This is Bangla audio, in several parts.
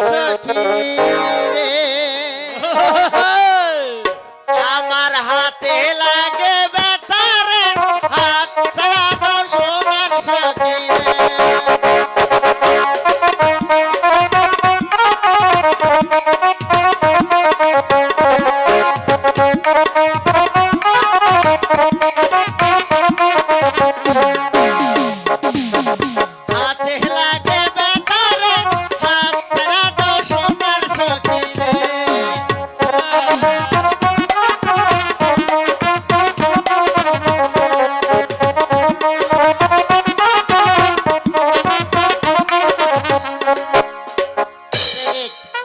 সখী রে, আমার হাতে লাগে বেতারে, হাত ছাড়া দাও সোনার সখী রে। হাতে লাগে বেতারে, হাত ছাড়া দাও সোনার সখী রে।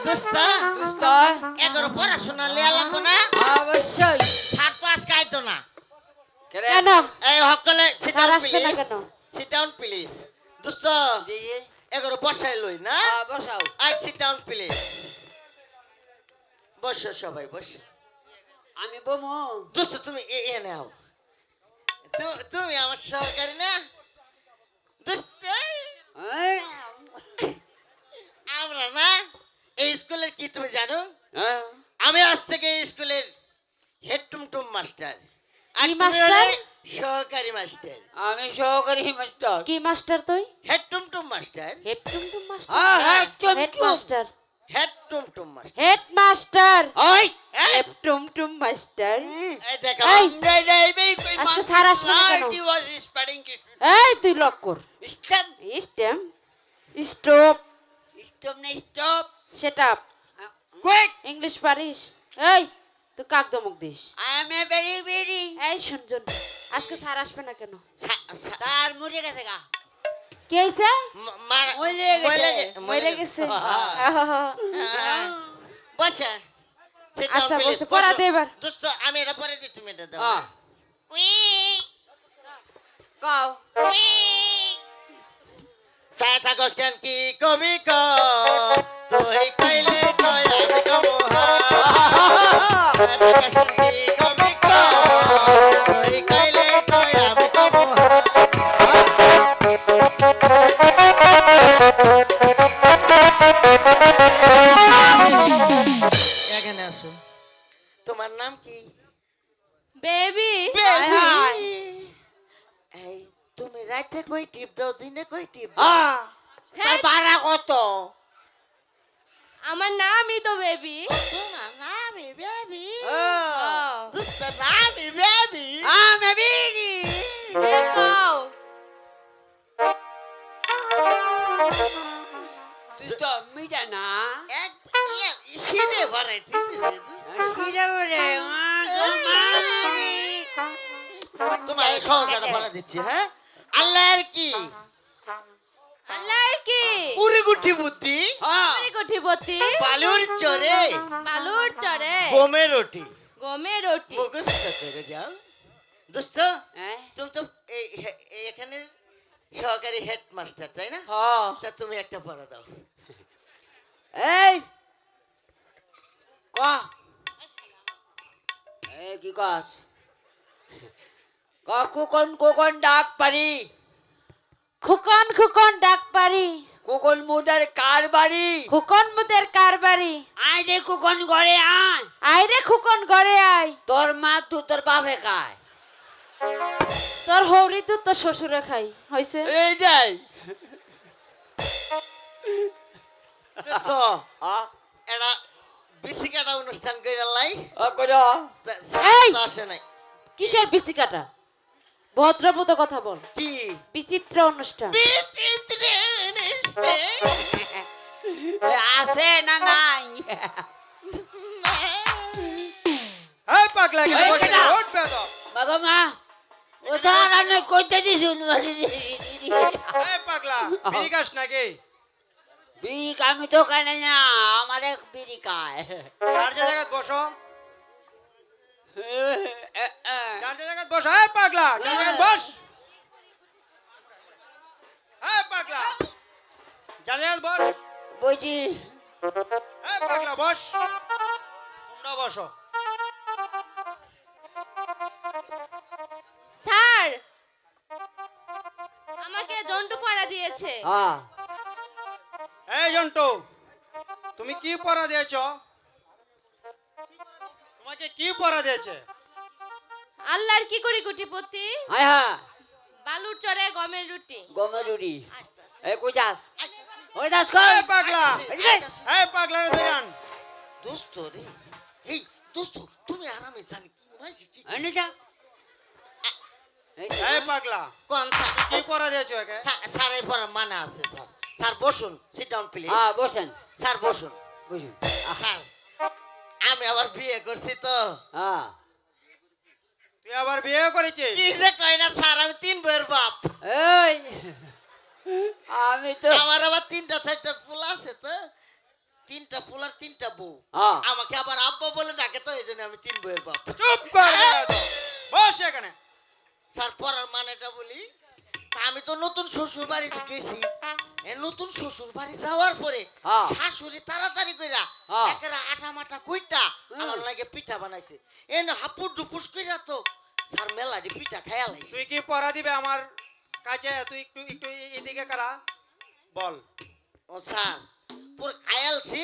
দোস্ত, এগারো পড়াশোনা লিয়া লাগবো না? অবশ্যই। ছাড় তো আজকে আইতো না। কেন? এই হকলে সিট স্যার ডাউন আসবে না প্লিজ, কেন? Sit down please. দোস্ত, জি জি। এগারো বসাই লই না? বসাও। I sit down please. বসো সবাই বসো। আমি বমু। দোস্ত তুমি এ নাও। তুমি আমার সহকারী না? দোস্ত, এই, আমরা না এই স্কুলের কি তুমি জানো? হ্যাঁ? আমি আজ থেকে এই স্কুলের হেড টুমটুম মাস্টার। আর কি তুমি মাস্টার? হলে সহকারী মাস্টার। আমি সহকারী মাস্টার। কি মাস্টার তুই? হেড টুমটুম মাস্টার। হেড টুমটুম মাস্টার। হ্যাঁ হ্যাঁ হেড মাস্টার। হেড টুমটুম মাস্টার। Head master. ওই এই, হেড টুমটুম মাস্টার। এই দেখো, এই, আজকে আজকে স্যার আসবে না কেন? এই তুই লক কর। স্টপ স্টেম, স্টপ, স্টপ না stop. Set up. Quick. English পারিস? এই তুই কাক দমক দিস। I am very very. এই শুনজন, আজকে স্যার আসবে না কেন? তার মরে গেছে গা। কি হয়েছে? মরে মরে গেছে। বসা। আচ্ছা, বসে পড়া দে এবার। দোস্ত আমি এটা পরে দিই, তুমি এটা দাও। হ্যাঁ। কুইক কাও। কুইক। সায় থাকস কেন কি কবি ক, তুই কইলে তুই আমি কমহা। সায় থাকস কেন কি কবি ক, তুই কইলে তুই আমি কমহা। এখানে আসো। তোমার নাম কি? বেবি। হাই। এই তুমি রাতে কই টিপ দাও, দিনে কই টিপ দাও? হ্যাঁ। তার ভাড়া কত? আমার নামই তো বেবি। তোমার নামই বেবি। হ্যাঁ। দুষ্ট নামই বেবি। আমি বিড়ি। তুই তো মিটা না। এক সিনে ভরাইতেছি। কিরে বলে তোমার সহজটা ভরা দিচ্ছি, হ্যাঁ? আল্লাহর কি? আল্লাহর কি? উড়ি গুটি বুদ্ধি, হ্যাঁ। কোটিপতি, বালুর চরে, বালুর চরে, গমে রুটি। গমের রুটি। মুখস্থ করে যাও। দোস্ত, হ্যাঁ। তুমি তো এখানে সহকারী হেডমাস্টার, তাই না? হ্যাঁ। তা তুমি একটা পড়া দাও। এই ক এই কি কস কোকন কোকন ডাক পারি খুকন খুকন ডাক পারি, কোকন মুদার কার বাড়ি খুকন মুদের কারবারি। আয় রে কোকন ঘরে আয় আইরে খুকন ঘরে আয়, তোর মা তু তোর বাপে খায় তোর হৌরি তো তোর শ্বশুরে খাই হইছে। এই যাই দোস্ত, এটা বিসিকাটা অনুষ্ঠান করে লাই। করো এই! আসে নাই। কিসের বিচি কাটা? ভদ্রমতো কথা বল। কি বিচিত্র অনুষ্ঠান। বিচিত্র অনুষ্ঠান। আছে না নাই এই পাগলা কে এই বসে বেটা। ওঠ বেটা। বাবা মা ওটা রান্না করতে দিছুন এই পাগলা বিড়ি খাস নাকি? বিড়ি আমি তো খাই না আমার এক বিড়ি খায় যার যে জায়গায় বসো, যার যে জায়গায় বস। এই পাগলা যার জায়গায় বস। এই পাগলা যার জায়গায় বস। বুঝি এই পাগলা বস। তোমরা বসো। স্যার, আমাকে জন্টু পড়া দিয়েছে। হ্যাঁ এই জন্টু, তুমি কি পড়া দিয়েছো? তোমাকে কি পড়া দিয়েছে? আল্লাহর কি করি কুটিপতি হ্যাঁ হ্যাঁ বালুর চরে গমের রুটি গমের রুটি এই কই যাস আইতাছে, ওই যাস কই এই পাগলা, আইতাছে, আইতাছে। এই পাগলা রে ধরান। দোস্ত রে, এই দোস্ত তুমি আরামে জানি কি মাইছি কি এই নে যা এই তো। এই পাগলা, কোন কি পড়া দিয়েছো একে? স্যার এই পড়ার মানে আছে স্যার। স্যার বসুন, সিট ডাউন প্লিজ। হ্যাঁ বসেন স্যার বসুন। বসুন স্যার আমি আবার বিয়ে করছি তো। হ্যাঁ তুই আবার বিয়ে করেছিস? কি যে কয় না স্যার, আমি 3 বইয়ের বাপ। এই আমি তো আমার আবার 3টা 4টা পোলা আছে তো। 3টা পোলার 3টা বউ। হ্যাঁ আমাকে আবার আব্বা বলে ডাকে তো, এই জন্য আমি 3 বইয়ের বাপ। চুপ কর বেয়াদব। বস এখানে। স্যার পড়ার মানেটা বলি। তা আমি তো নতুন শ্বশুর বাড়িতে গেছি। এই নতুন শ্বশুর বাড়ি যাওয়ার পরে হ্যাঁ। শাশুড়ি তাড়াতাড়ি কইরা হ্যাঁ। একেরা আটা মাটা কইটা আমার লাগে পিঠা বানাইছে। এনে হাপুর ডুপুস কইরা তো স্যার মেলাডি পিঠা খাইয়া লাইছে। তুই কি পড়া দিবে আমার কাছে? তুই একটু একটু এদিকে কারা বল। ও স্যার পুরো খায়ালছি।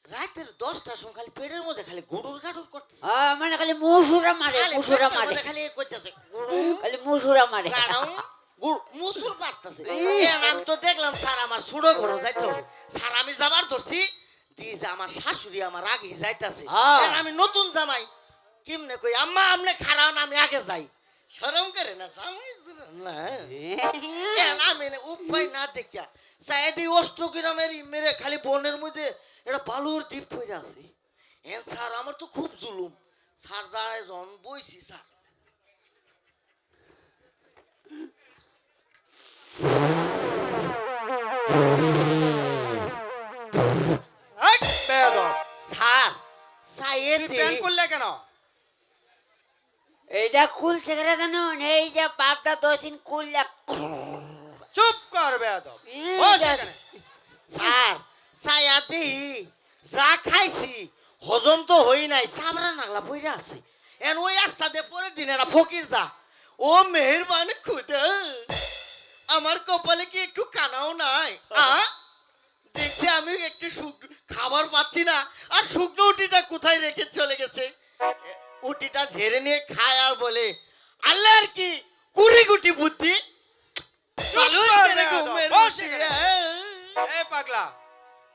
রাতের 10টার সময় খালি পেটের মধ্যে খালি গুড়ুর গাড়ুর করতেছে। মানে খালি মুসুরা মারে খালি মুসুরা পেটের মারে মধ্যে খালি কইতাছে গুড়ু খালি মুসুরা মারে গাড়াও গুড় মুসুর পারতাছে। আমি তো দেখলাম স্যার আমার সুড়ো ঘরে যাইতে হবে। স্যার আমি যাবার ধরছি দি যে আমার শাশুড়ি আমার আগে যাইতাছে। হ্যাঁ। আমি নতুন জামাই কেমনে কই আম্মা আমনে খারাও না আমি আগে যাই। শরম করে না জামাই না। আমি না উপায় না দেখিয়া সাইদি অষ্টগ্রামের মেরে খালি বনের মধ্যে এটা বালুর দ্বীপ পড়ে আছে। স্যার আমার তো খুব জুলুম। স্যার যায় জন বইছি স্যার। এই বেয়াদব, স্যার সাইয়ে তুই প্যান করলে কেন? এইটা খুলছে কেন জানো এই যে বাপটা দোষিন খুললে চুপ কর বেয়াদব। এই বস যে- এখানে। স্যার সায়াতে যা খাইছি হজম তো হই নাই, সাবরা নাগলা পইরা আছে। এন ওই আস্তা দে পরের দিন এরা ফকির যা। ও মেহেরবান খুদা, আমার কপালে কি একটু কানাও নাই? দেখছি আমি একটু খাবার পাচ্ছি না, আর শুকনো উটিটা কোথায় রেখে চলে গেছে। উটিটা ঝেড়ে নিয়ে খায় আর বলে আল্লাহর কি কুড়ি গুটি বুদ্ধি। চুপ কর বেয়াদব, ঘুমের বস উঠি, এখানে। এই পাগলা,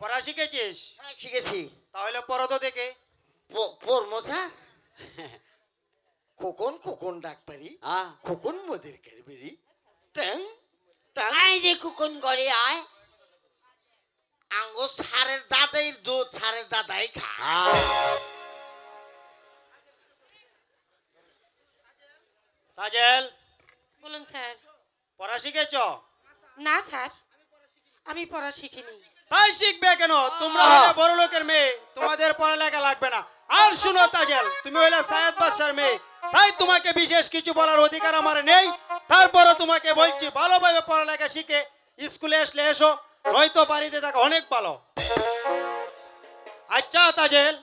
পড়া শিখেছিস? হ্যাঁ, শিখেছি। তাহলে পড়ো তো দেখে। পরমথা খোকন খোকন ডাক পারি, হ্যাঁ খোকন মোদের কারবেরি ট্যাং ট্যাং। আই যে কুকুন করে আয় আঙ্গো সারের দাদাই দুধ সারের দাদাই খা। তাজেল, বলুন স্যার। পড়া শিখেছ? না স্যার, আমি পড়া শিখিনি। তাই শিখবে কেন? তোমরা হলে বড় লোকের মেয়ে, তোমাদের পড়ালেখা লাগবে না। আর শুনো তাজেল, তুমি হইলে সায়েদ বাদশার মেয়ে, তাই তোমাকে বিশেষ কিছু বলার অধিকার আমার নেই। তারপরও তোমাকে বলছি ভালোভাবে পড়ালেখা শিখে স্কুলে আসলে এসো, নয়তো বাড়িতে থাকা অনেক ভালো। আচ্ছা তাজেল,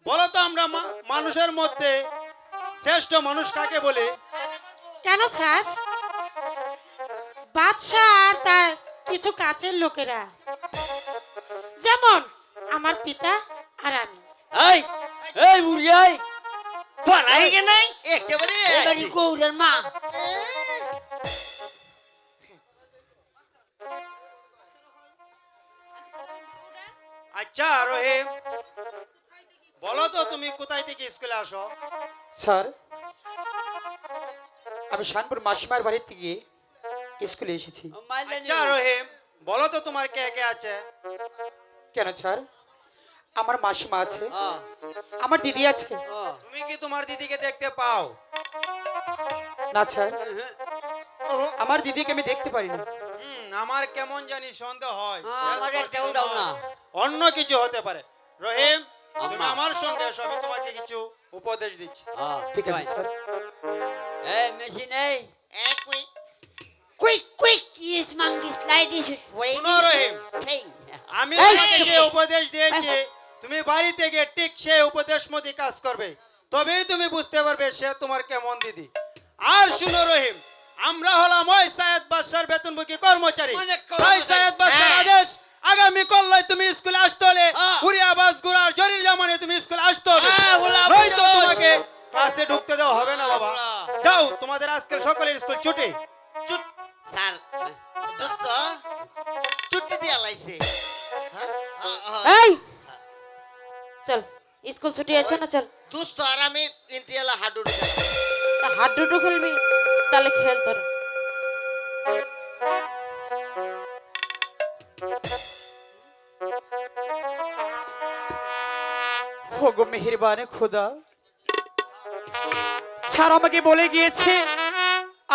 বলো তো আমরা মানুষের মধ্যে শ্রেষ্ঠ মানুষ কাকে বলে? কেন স্যার? বাদশাহ আর তার কিছু কাছের লোকেরা, যেমন আমার পিতা আর আমি। এই এই বুড়ি এই পড়াই গে নাই একেবারে এবারে কৌরের মা আচ্ছা রহিম, বলো তো তুমি কোথায় থেকে স্কুলে আসো? স্যার, আমি শানপুর মাসিমার বাড়ি থেকে স্কুলে এসেছি। আচ্ছা রহিম, বলো তো তোমার কে কে আছে? কেন স্যার? আমার মাসিমা আছে, হ্যাঁ আমার দিদি আছে। হ্যাঁ তুমি কি তোমার দিদিকে দেখতে পাও? না স্যার, আমার দিদিকে আমি দেখতে পারি না। আমার কেমন জানি সন্দেহ হয়। আমার একটা উড়াও না অন্য কিছু হতে পারে। রহিম, তুমি আম্মা। আমার সঙ্গে এসো, আমি তোমাকে কিছু উপদেশ দিচ্ছি। ঠিক আছে স্যার। এই মেশিন এই এক উইক কুইক কুইক ইস মাঙ্গি স্লাইড ইস ওয়েটিং শোনো রহিম, আমি এই, তোমাকে চুপ। যে উপদেশ দিয়েছি তুমি বাড়িতে গিয়ে ঠিক সেই উপদেশ মতো কাজ করবে, তবেই তুমি বুঝতে পারবে সে তোমার কেমন দিদি। আর শুনো রহিম, আমরা হলাম ওই সায়েদ বাদশার বেতনভোগী কর্মচারী, অনেক তাই কর্মচারী। সায়েদ বাদশার হ্যাঁ। আদেশ আগামী কল্লাই তুমি স্কুলে আসতে হলে হ্যাঁ। উড়িয়া বাস গুড়ার জরির জামানে তুমি স্কুলে আসতে হবে হ্যাঁ, ওলা নয়তো বুঝো। তোমাকে ক্লাসে ঢুকতে দেওয়া হবে না বাবা ওলা। যাও তোমাদের আজকাল সকলের স্কুল ছুটি চুট স্যার দোস্ত ছুটি দিয়া লাইছে হ্যাঁ? এই চল স্কুল ছুটি আছে না চল দোস্ত আর আমি ইন্টিয়ালা হাডু তা হাডুডু খেলবি তাহলে খেল তোর ওগো মেহেরবান খোদা, স্যার আমাকে বলে গিয়েছে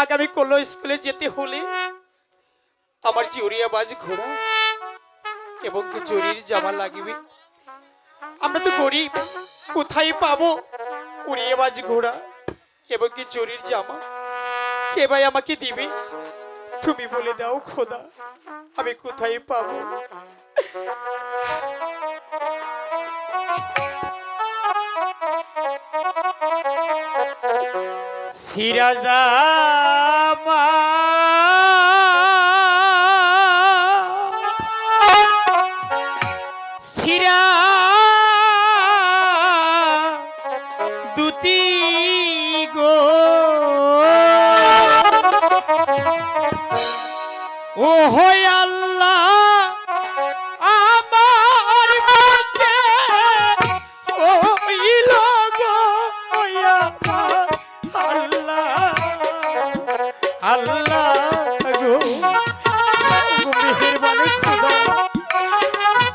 আগামী কল্লো স্কুলে যেতে হলে আমার জরিয়াবাজ ঘোড়া এবং কি জরির জামা লাগবে। আমরা তো গরিব, কোথায় পাবো উড়িয়াবাজ ঘোড়া এবং কি জরির জামা? কে ভাই আমাকে দিবে? তুমি বলে দাও খোদা, আমি কোথায় পাবো? সিরাজামা সিরা দুতি গো ও হয় আল্লাহ আমার মধ্যে ওইল গো আল্লাহ আল্লাহ গো মেহেরবান খোদা,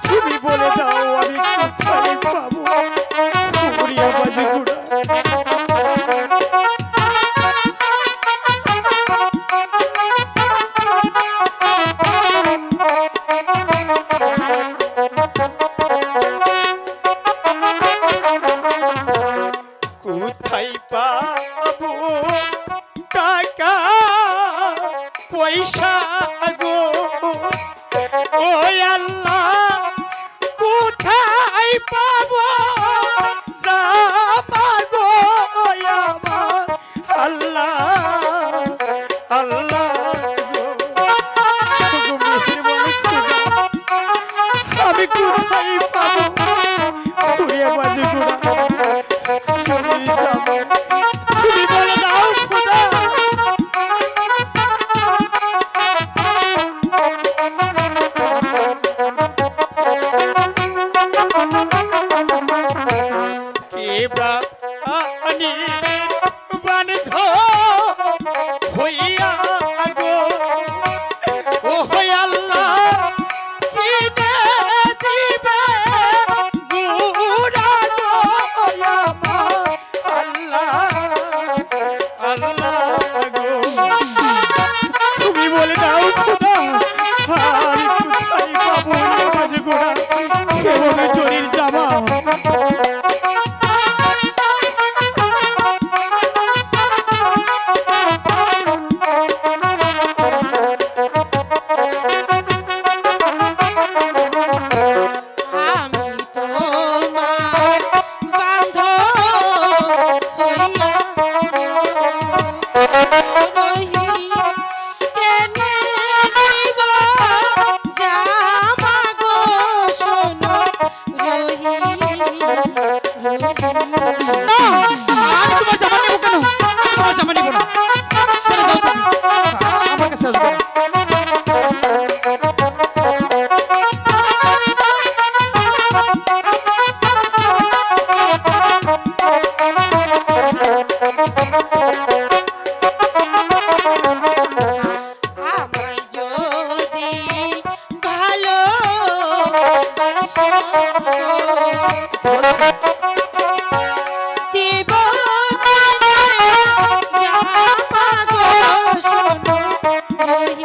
তুমি বলে দাও আমি কোথায় পাবো উড়িয়াবাজ ঘোড়া? কোথায় পাবো টাকা পয়সা গো ও আল্লাহ, কোথায় পাবো জামা গো আমার আল্লাহ আল্লাহ গো মেহেরবান খোদা, আমি কোথায় পাবো উড়িয়াবাজ ঘোড়া জরির জামা? তুমি বলে দাও খোদা। কে বা আনি বান্ধ হইয়া গো ও হই আল্লাহ, কিনে দিবে গুড়া গো আমার আল্লাহ আল্লাহ গো, তুমি বলে দাও খোদা, আমি কোথায় পাবো উড়িয়াবাজ ঘোড়া এবং জরির জামা? আমি তোমার বান্ধব হইয়া রহি, কেনে দিব জামা গো শোনো রহি না, আমি তোমার জামা নেবো কেন? তোমার জামা নেবো না, সরে যাও তুমি, আমার কাছে আসবে না। আমায় যদি ভালো দেব জামা গো শোনো রহি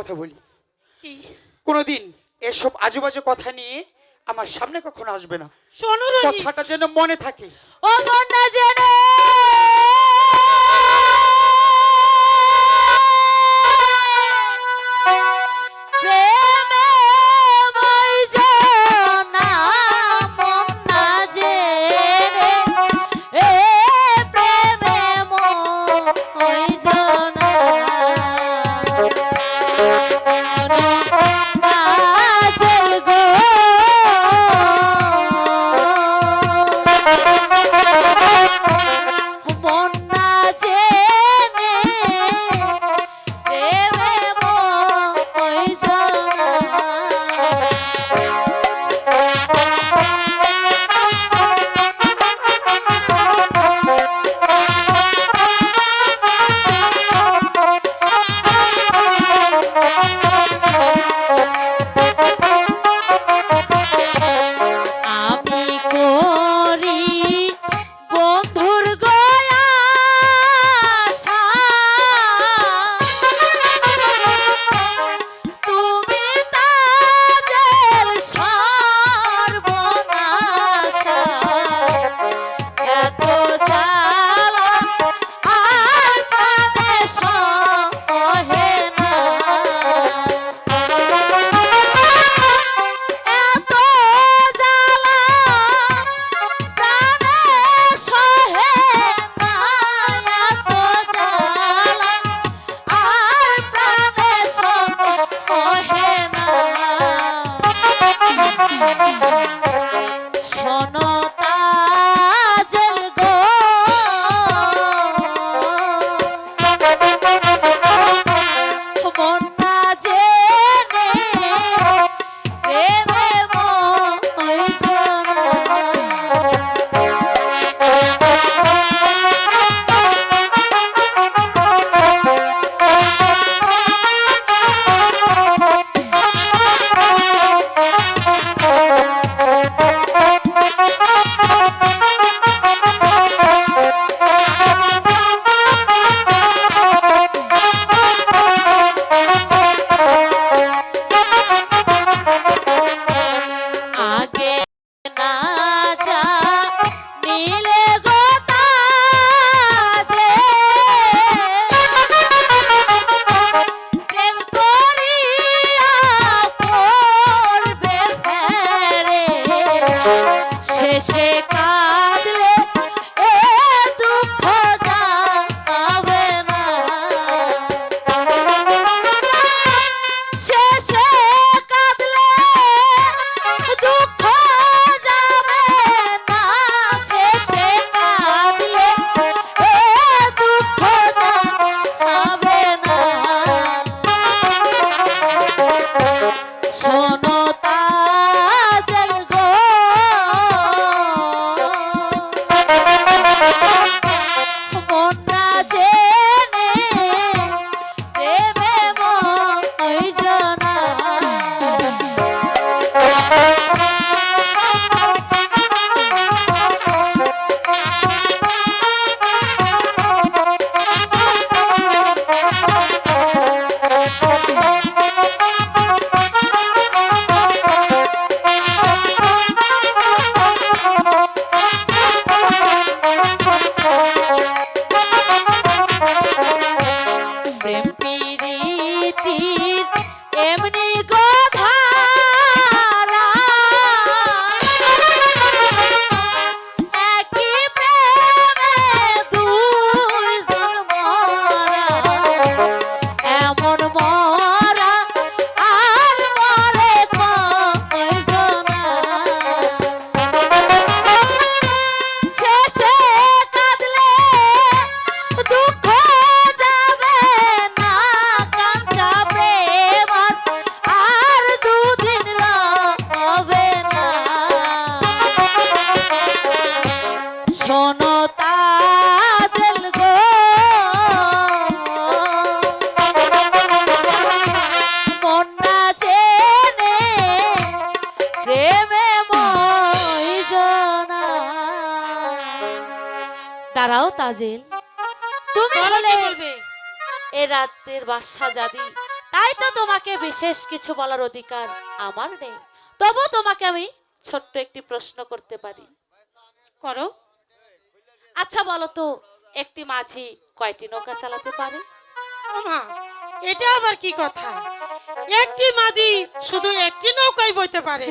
কথা বলি, কোনোদিন এসব আজেবাজে কথা নিয়ে আমার সামনে কখনো আসবে না। শোনো রোহি, কথাটা যেন মনে থাকে। ও মন না জেনে প্রেমে মই জানা, মন না জেনে এ প্রেমে মই জানা, নাচল গো মন না জেনে প্রেমে মই জানা। আমি করি বন্ধুর গয়াশা, তুমি তাদের সর্বনাশা, এত জ্বালা আর প্রাণে সহে না, এত জ্বালা প্রাণে সহে না, এত জ্বালা আর প্রাণে সহে না। শোনো তাজেল গো মন না জেনে প্রেমে মই জানা। আগে না যা নীলে গো তাজে, প্রেম করিয়া পড়বে ফেরে, শেষে কাঁদলে এ দুঃখ যাবে না, শেষে কাঁদলে দুঃখ যাবে না, শেষে কাঁদলে এ দুঃখ যাবে না। শোনো তাজেল গো মন না জেনে প্রেমে মই জানা। প্রেম প্রীতির এমনি গোধারা, একই প্রেমে দুইজন মরা, এমন মরা আর মরে কয়জনা, শেষে কাঁদলে দুঃখ যাবে না, কাঁচা প্রেম আর দুদিন রবে না। শোনো তাজেল গো মন না জেনে প্রেমে মই জানা। দাঁড়াও তাজেল, তুমি বলো হলে কি বলবে? এ রাতের বাদশা জাদি, তাই তো তোমাকে বিশেষ কিছু বলার অধিকার আমার নেই। তবু তোমাকে আমি ছোট্ট একটি প্রশ্ন করতে পারি। করো। আচ্ছা বলো তো, একটি মাঝি কয়টি নৌকা চালাতে পারে? ও মা, এটা আবার কি কথা? একটি মাঝি শুধু একটি নৌকাই বইতে পারে?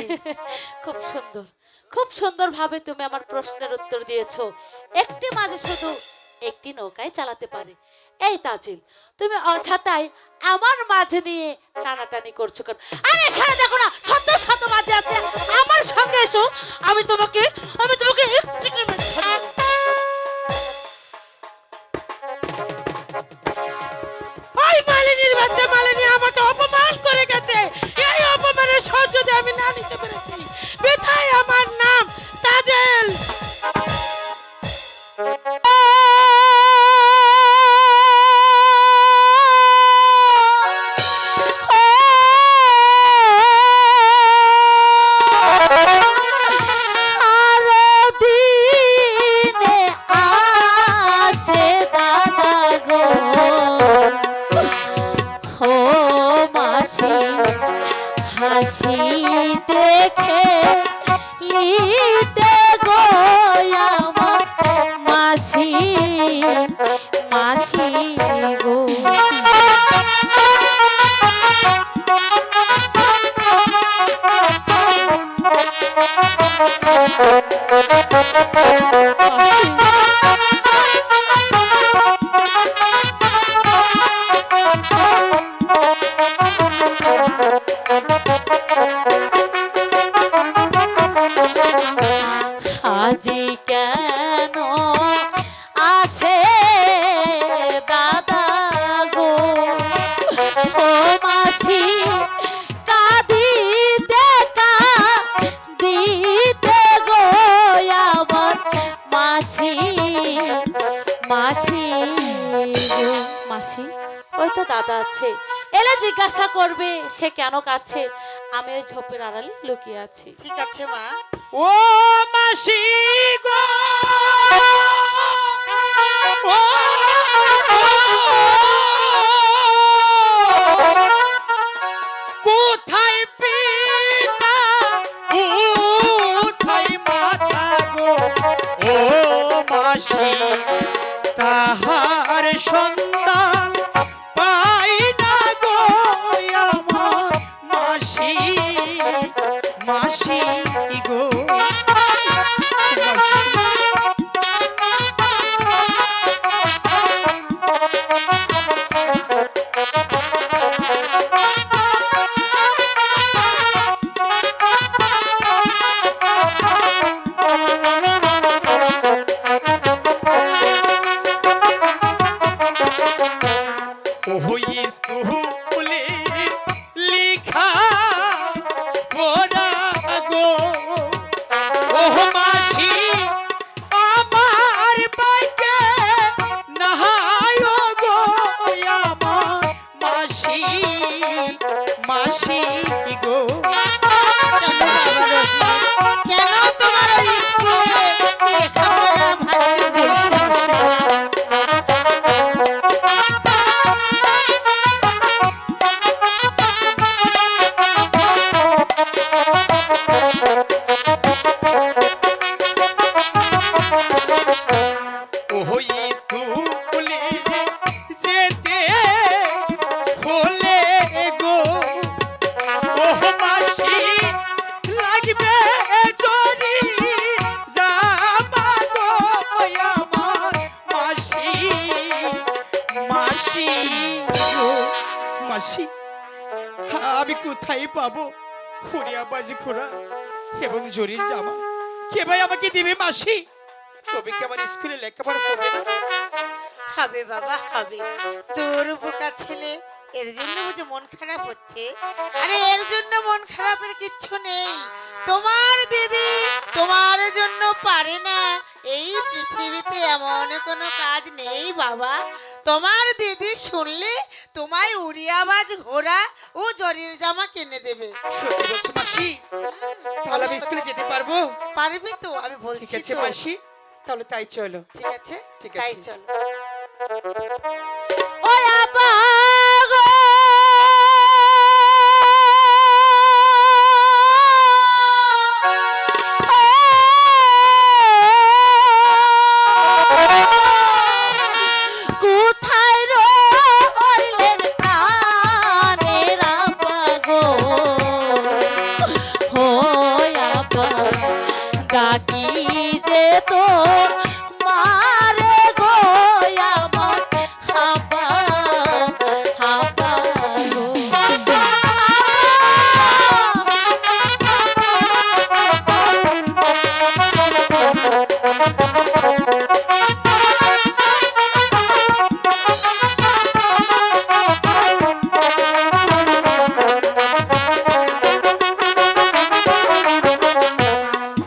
খুব সুন্দর, খুব সুন্দর ভাবে তুমি আমার প্রশ্নের উত্তর দিয়েছো। একটি মাঝি শুধু একটি নৌকায় চালাতে পারে। এই তাজিল, তুমি অযথাই আমার মাঝে নিয়ে টানাটানি করছো কেন? আরে এখানে দেখো না, শত শত মাঝি আছে, আমার সঙ্গে এসো, আমি তোমাকে একটি মেরে ফেলবো। ওই মালিনীর বাচ্চা মালিনী আমাকে অপমান করে গেছে। এই অপমানের সহ্য যদি আমি না নিতে পেরেছি, বেথায় আমার নাম তাজেল। আরো দিনে আসে দাদা গো, ও মাসি হাসি দেখে লিতে গো আমার মাসি, মাসি গো। আজি কেন আসে দাদা গো, ও মাসি কাঁদিতে কাঁদিতে গো আমার মাসি, মাসি গো। মাসি, ওই তো দাদা আছে, এলে জিজ্ঞাসা করবে সে কেন কাঁদছে। আমি ওই ঝোপের আড়ালে লুকিয়ে আছি। ঠিক আছে মা। ও মাসি গো, ও কোথায় পিতা কোথায় মাতা গো, ও মাসি তাহার সন্তান পাই না গো আমার মাসি, মাসি গো। ওই স্কুলে লিখা পড়া গো, ও মাসি আমার বাইকে নাহায় গো আমার মাসি, মাসি গো। কেন তোমার ওই স্কুলে লেখাপড়া ভালো নেই? ওই স্কুলে যেতে হলে গো, ও মাসি লাগবে জরি জামা গো আমার মাসি, মাসি গো। মাসি, আমি কোথায় পাবো হরিয়া বাজি ঘোড়া এবং জরির জামা? কে ভাই আমাকে দিবে মাসি? তবে কি আমার স্কুলে লেখাপড়া করবে না? হবে বাবা হবে। তোর বোকা ছেলে, এর জন্য বুঝে মন খারাপ হচ্ছে? আরে এর জন্য মন খারাপের কিচ্ছু নেই। তোমার দিদি তোমার জন্য পারে না, এই পৃথিবীতে এমন কোনো কাজ নেই বাবা। তোমার দিদি শুনলে তোমায় উড়িয়াবাজ ঘোড়া ও জরির জামা কিনে দেবে। সত্যি বলছো মাসি? তাহলে আমি স্কুলে যেতে পারবো? পারবি তো? আমি ঠিক বলছি আছে তো। মাসি, তাহলে তাই চলো। ঠিক আছে ঠিক তাই আছে। চলো। ওই আবা গো, ডাকি যে তো মারে গো আমার হাবা হাবা গো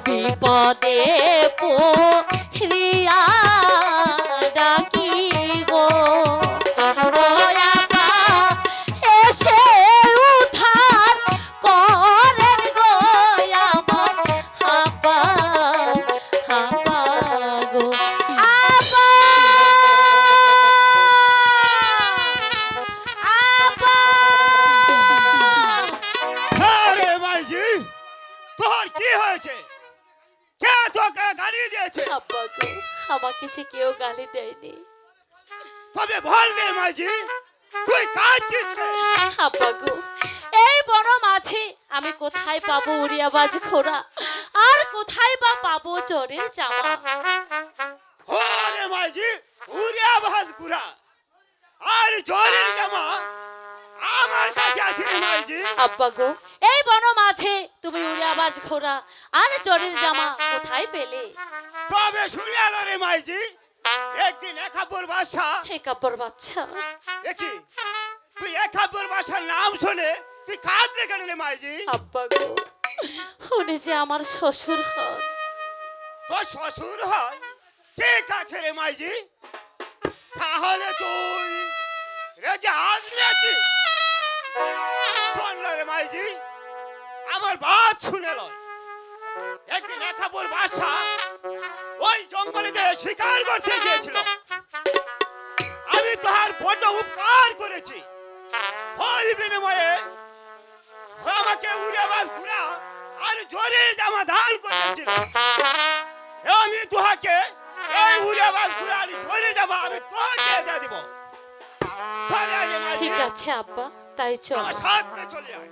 বিপদে পড়িয়া ডাকি গো দয়াপা এসে উদ্ধার করেন গো আমার হাবা হাবা গো আপা আপা আরে মাইজি, তোর কি হয়েছে? কে তোকে গালি দিয়েছে? আব্বা গো আমাকে সে কেউ গালি দেয়নি তবে বল রে মাইজি, তুই কাঁদছিস কেন? আব্বা গো এই বড় মাঝে আমি কোথায় পাবো উড়িয়াবাজ ঘোড়া আর কোথায় বা পাবো চোরের জামা ওরে মাইজি, উড়িয়া ভাস ঘুরা আর জলের জামা আমার কাছে আছে রে মাইজি। আব্বা গো এই বন মাঝে তুমি উড়িয়াবাজ ঘোড়া আর চোরের জামা কোথায় পেলে তবে শুনে এলো রে মাইজি, একদিন একাব্বর বাদশা, হে কাপড় বাচ্চা দেখি তুই একাব্বর বাদশার নাম শুনে তুই কাঁদতে কেন রে মাইজি? আব্বা গো উনি যে আমার শ্বশুর হন তোর শ্বশুর হয়? ঠিক আছে রে মাইজি, তাহলে তুই রেজা আজমেছি শোন না রে মাইজি, আমার বাত শুনে লয়। একদিন একাব্বর বাদশা ওই জঙ্গলে যে শিকার করতে গিয়েছিল, আমি তোহার বড় উপকার করেছি, ওই বিনিময়ে ও আমাকে উড়াবাজ ঘুরা আর জোরের জামা দান করেছিল। আমি তোহাকে এই উড়াবাজ ঘুরা আর জোরের জামা আমি তোকে দিয়ে দিব। চলে আয় রে মাইজি, ঠিক আছে আব্বা তাই চল আমার সাথে চলে আয়।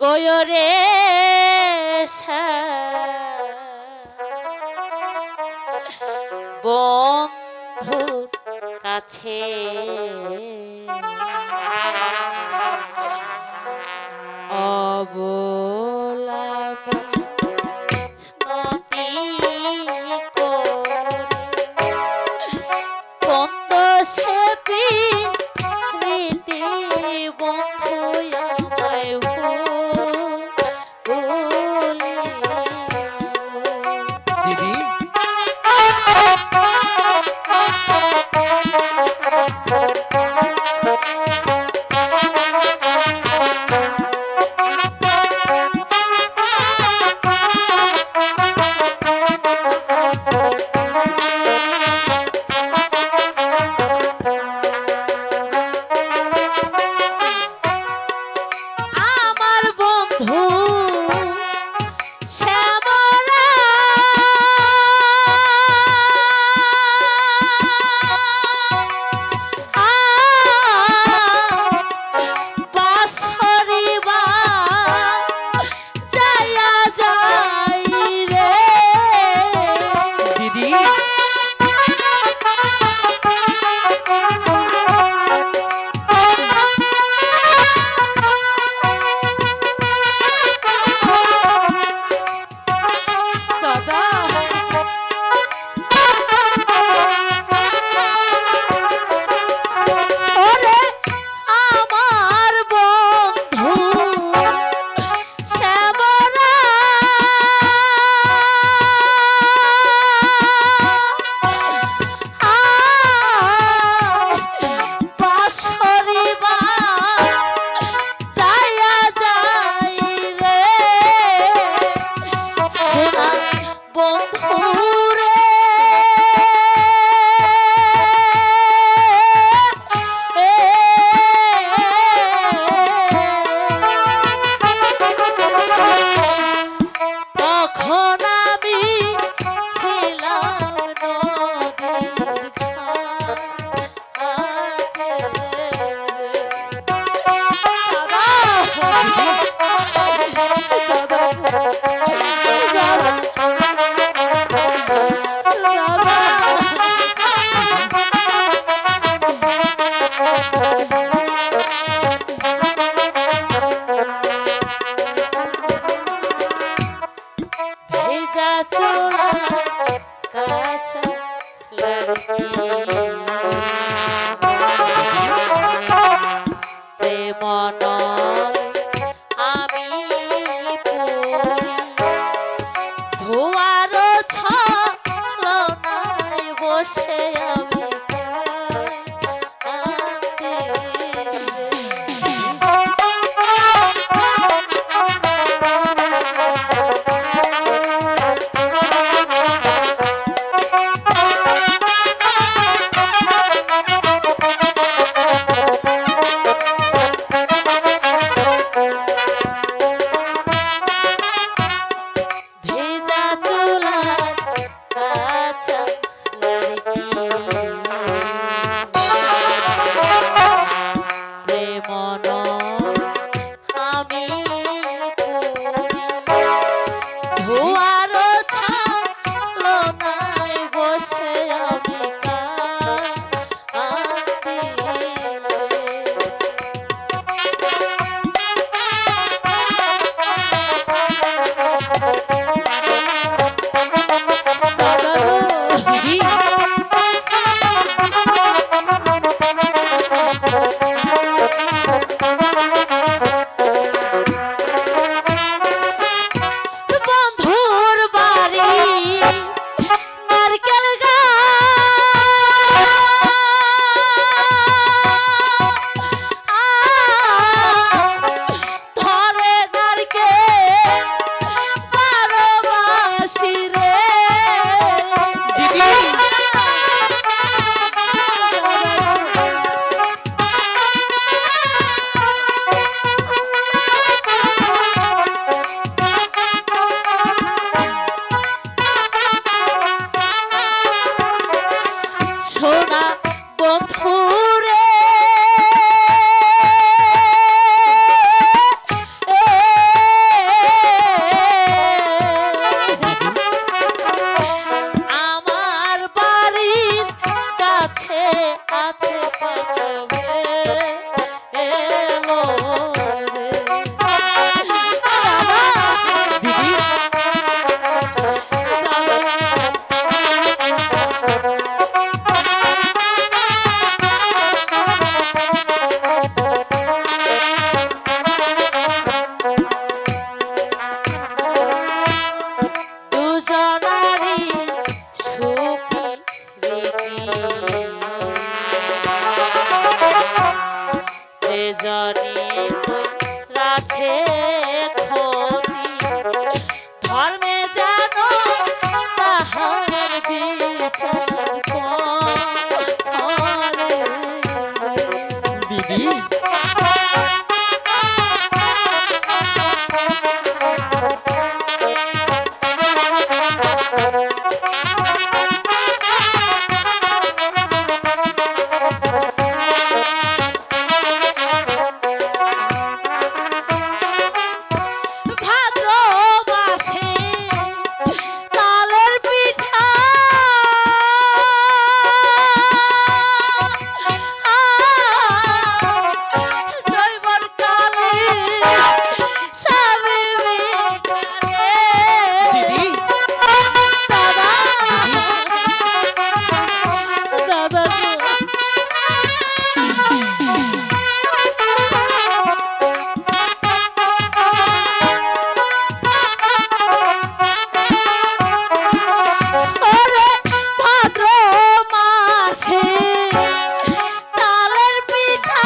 কয়রে বন্ধুর কাছে অবলামি মতি করে বন্ধ সে প্রীতি বন্ধু আমায় দিদি ভুলিও। চোরা কাঁচা লড়কি প্রেম নয় আমি পুরি ধোয়ার ছলনায় বসে আমি ভেজা চুলার কাঁচা লড়কি প্রেম নয় আমি পুরি ধোয়ার ছলনায় বসে আমি কাঁদি বন্ধুর বাড়ি নারকেল ধরে নারকেল বারো বাসি রে সোনা বন্ধুরে আমার বাড়ির কাছে আছে পাবে এলো রে দুজনারি সুখী জানি রাছে ক্ষতি ধর্মে জানো তাহার বিচার করে। দিদি ভাদ্র মাসে তালের পিঠা জৈবন কালে স্বামী মিঠারে দিদি দাদা দাদা গো। ওরে ভাদ্র মাসে তালের পিঠা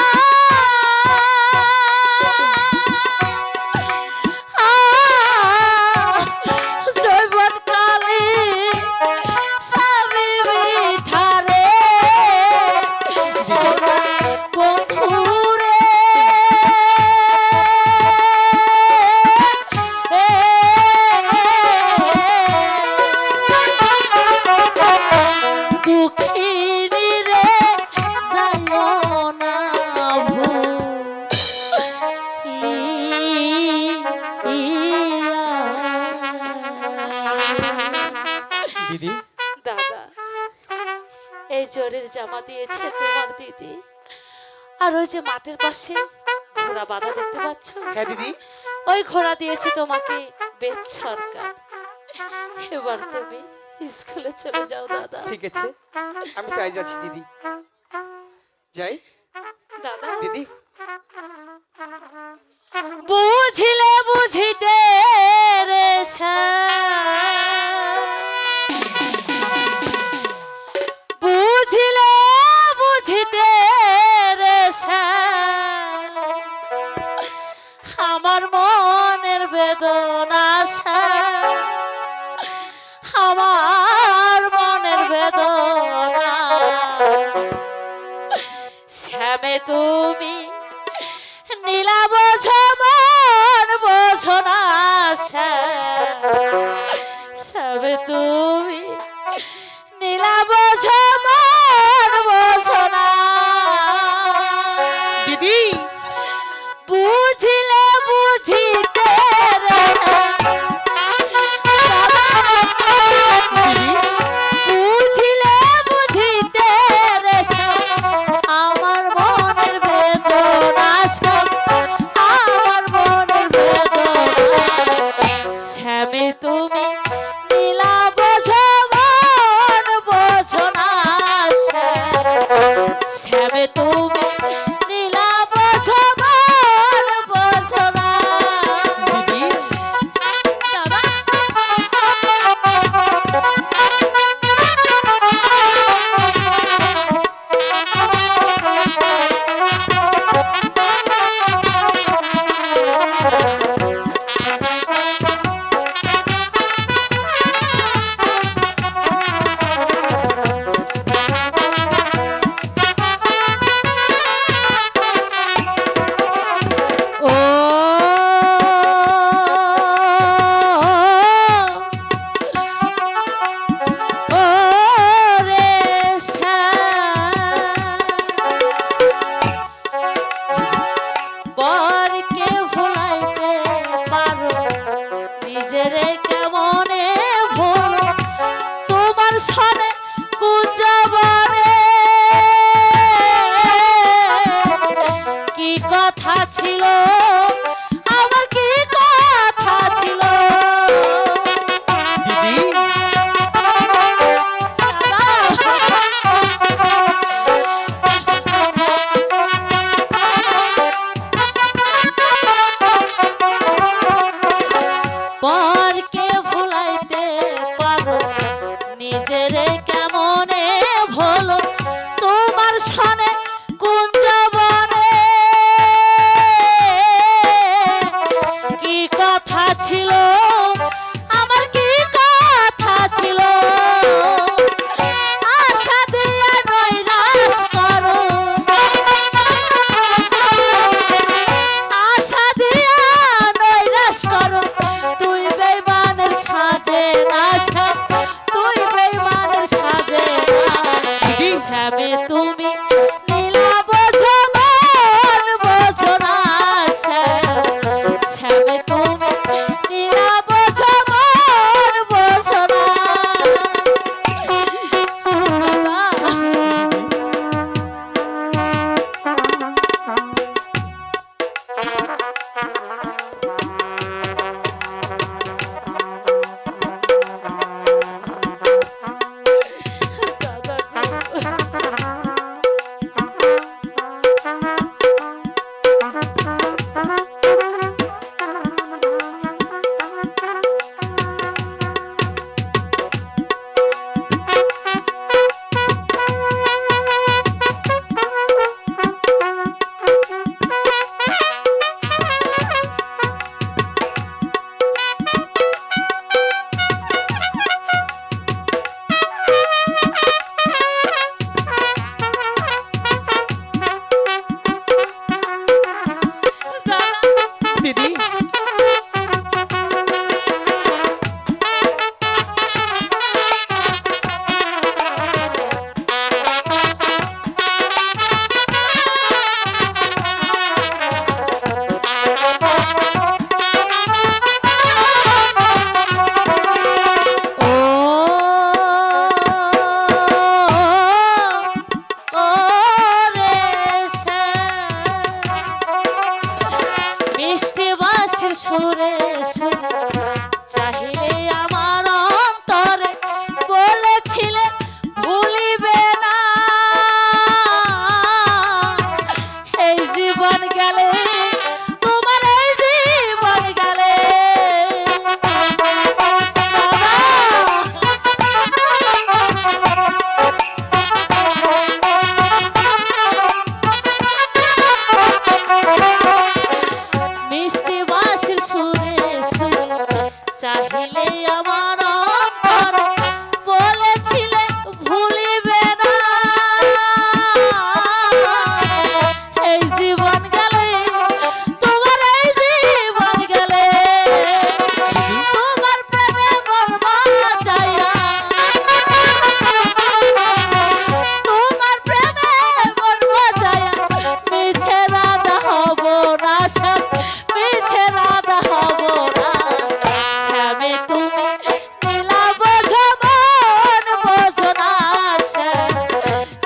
জৈবন কালে স্বামী মিঠারে সোনা বন্ধুরে দুঃখিনী রে যাইও না দিদি দাদা এই জোরের জামা দিয়েছে তোমার দিদি আর ওই যে মাঠের পাশে ঘোড়া বাঁধা দেখতে পাচ্ছ হ্যাঁ দিদি ওই ঘোড়া দিয়েছে তোমাকে বেদ সরকার এবার তুমি স্কুলে চলে যাও দাদা। ঠিক আছে, আমি তাই যাচ্ছি দিদি। যাই দাদা দিদি। বুঝিলে বুঝিতে রে বুঝিলে বুঝিতে রে আমার মনের বেদনা আমার মনের বেদনা শ্যামে তুমি নীলা বোঝো মন বোঝো না শ্যামে তুমি নীলা বোঝো মন বোঝো না দিদি বুঝিলে বুঝিতে রে বুঝিলে বুঝিতে রে আমার মনের বেদনা আমার মনের বেদনা শ্যামে তুমি নীলা বোঝো মন বোঝো না শ্যামে তুমি নীলা বোঝো মন বোঝো না দিদি ও ও রে বরকে ভুলাইতে পারো নিজেরে কেমনে ভুলো তোমার সনে কুঞ্জবনে কি কথা ছিল আমার কি কথা ছিল দিদি পরকে ভুলাইতে পারো নিজেরে কেমনে ভুলো তোমার সনে কুঞ্জবনে আমার অন্তরে বলেছিলে ভুলিবে না এই জীবন গেলে তোমার এই জীবন গেলে তোমার প্রেমে মরবা চাইয়া তোমার প্রেমে মরবা চাইয়া মিছে রাধা হব না শ্যাম মিছে রাধা হব না শ্যামে তুমি নীলা বোঝো মন বোঝো না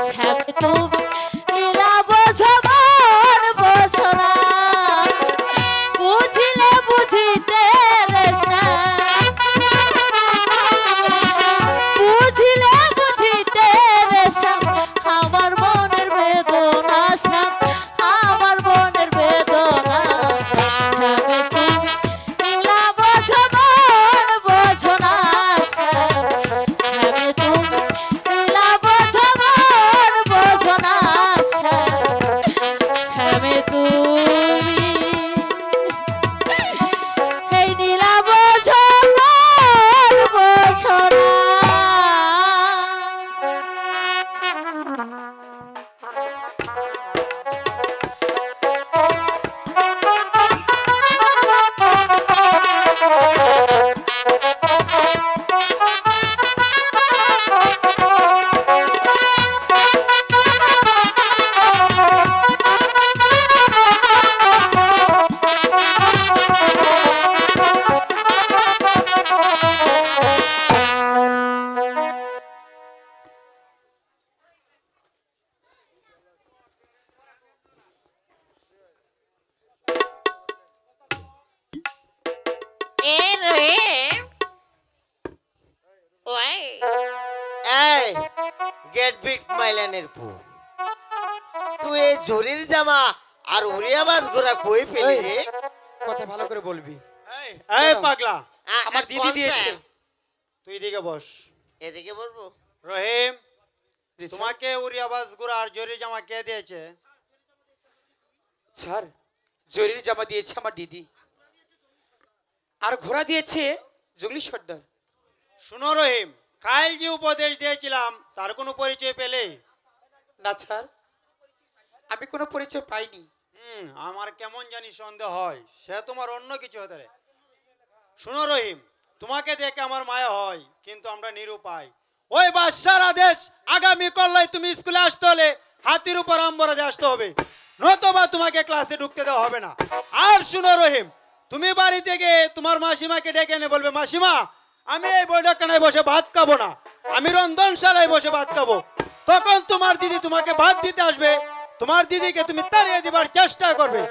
শ্যামে তুমি নীলা বোঝো মন বোঝো না বুঝিলে বুঝিতে রে শ্যাম বুঝিলে বুঝিতে রে শ্যাম আমার মনের বেদনা শ্যাম আমার মনের বেদনা শ্যামে তুমি নীলা বোঝো মন বোঝো না শ্যামে তুমি নীলা বোঝো মন বোঝো না শ্যামে তুমি এই নীলা বোঝো মন বোঝো না এই গেট বিট মাইলানের পু তুই এই জরির জামা আর উড়িয়াবাজ ঘোরা কই পেলি রে কথা ভালো করে বলবি। এই পাগলা, আমার দিদি দিয়েছে। তুই এদিকে বস। এদিকে বলবো রহিম, জি স্যার। তোমাকে উড়িয়াবাজ গুড়া আর জরি জামা কে দিয়েছে? স্যার, জরির জামা দিয়েছে আমার দিদি, আর ঘোড়া দিয়েছে জঙ্গলি সর্দার। শুনো রহিম, কাল যে উপদেশ দিয়েছিলাম তার কোনো পরিচয় পেলে? না স্যার, আমি কোনো পরিচয় পাইনি। আমার কেমন জানি সন্দেহ হয় সে তোমার অন্য কিছু হতে পারে। শুনো রহিম, তোমাকে দেখে আমার মায়া হয়, কিন্তু আমরা নিরুপায়। ওই বাদশার আদেশ আগামী কল্লাই তুমি স্কুলে আসতে হলে হাতির উপর আম্বরাজে আসতে হবে, নতুবা তোমাকে ক্লাসে ঢুকতে দেওয়া হবে না। আর শুনো রহিম, তুমি বাড়ি থেকে তোমার মাসিমাকে ডেকে এনে বলবে, মাসিমা আমি এই বৈঠকখানায় বসে ভাত খাবো না, আমি রন্ধনশালায় বসে ভাত খাবো। তখন তোমার দিদি তোমাকে ভাত দিতে আসবে, তোমার দিদিকে তুমি তাড়িয়ে দিবার চেষ্টা করবে,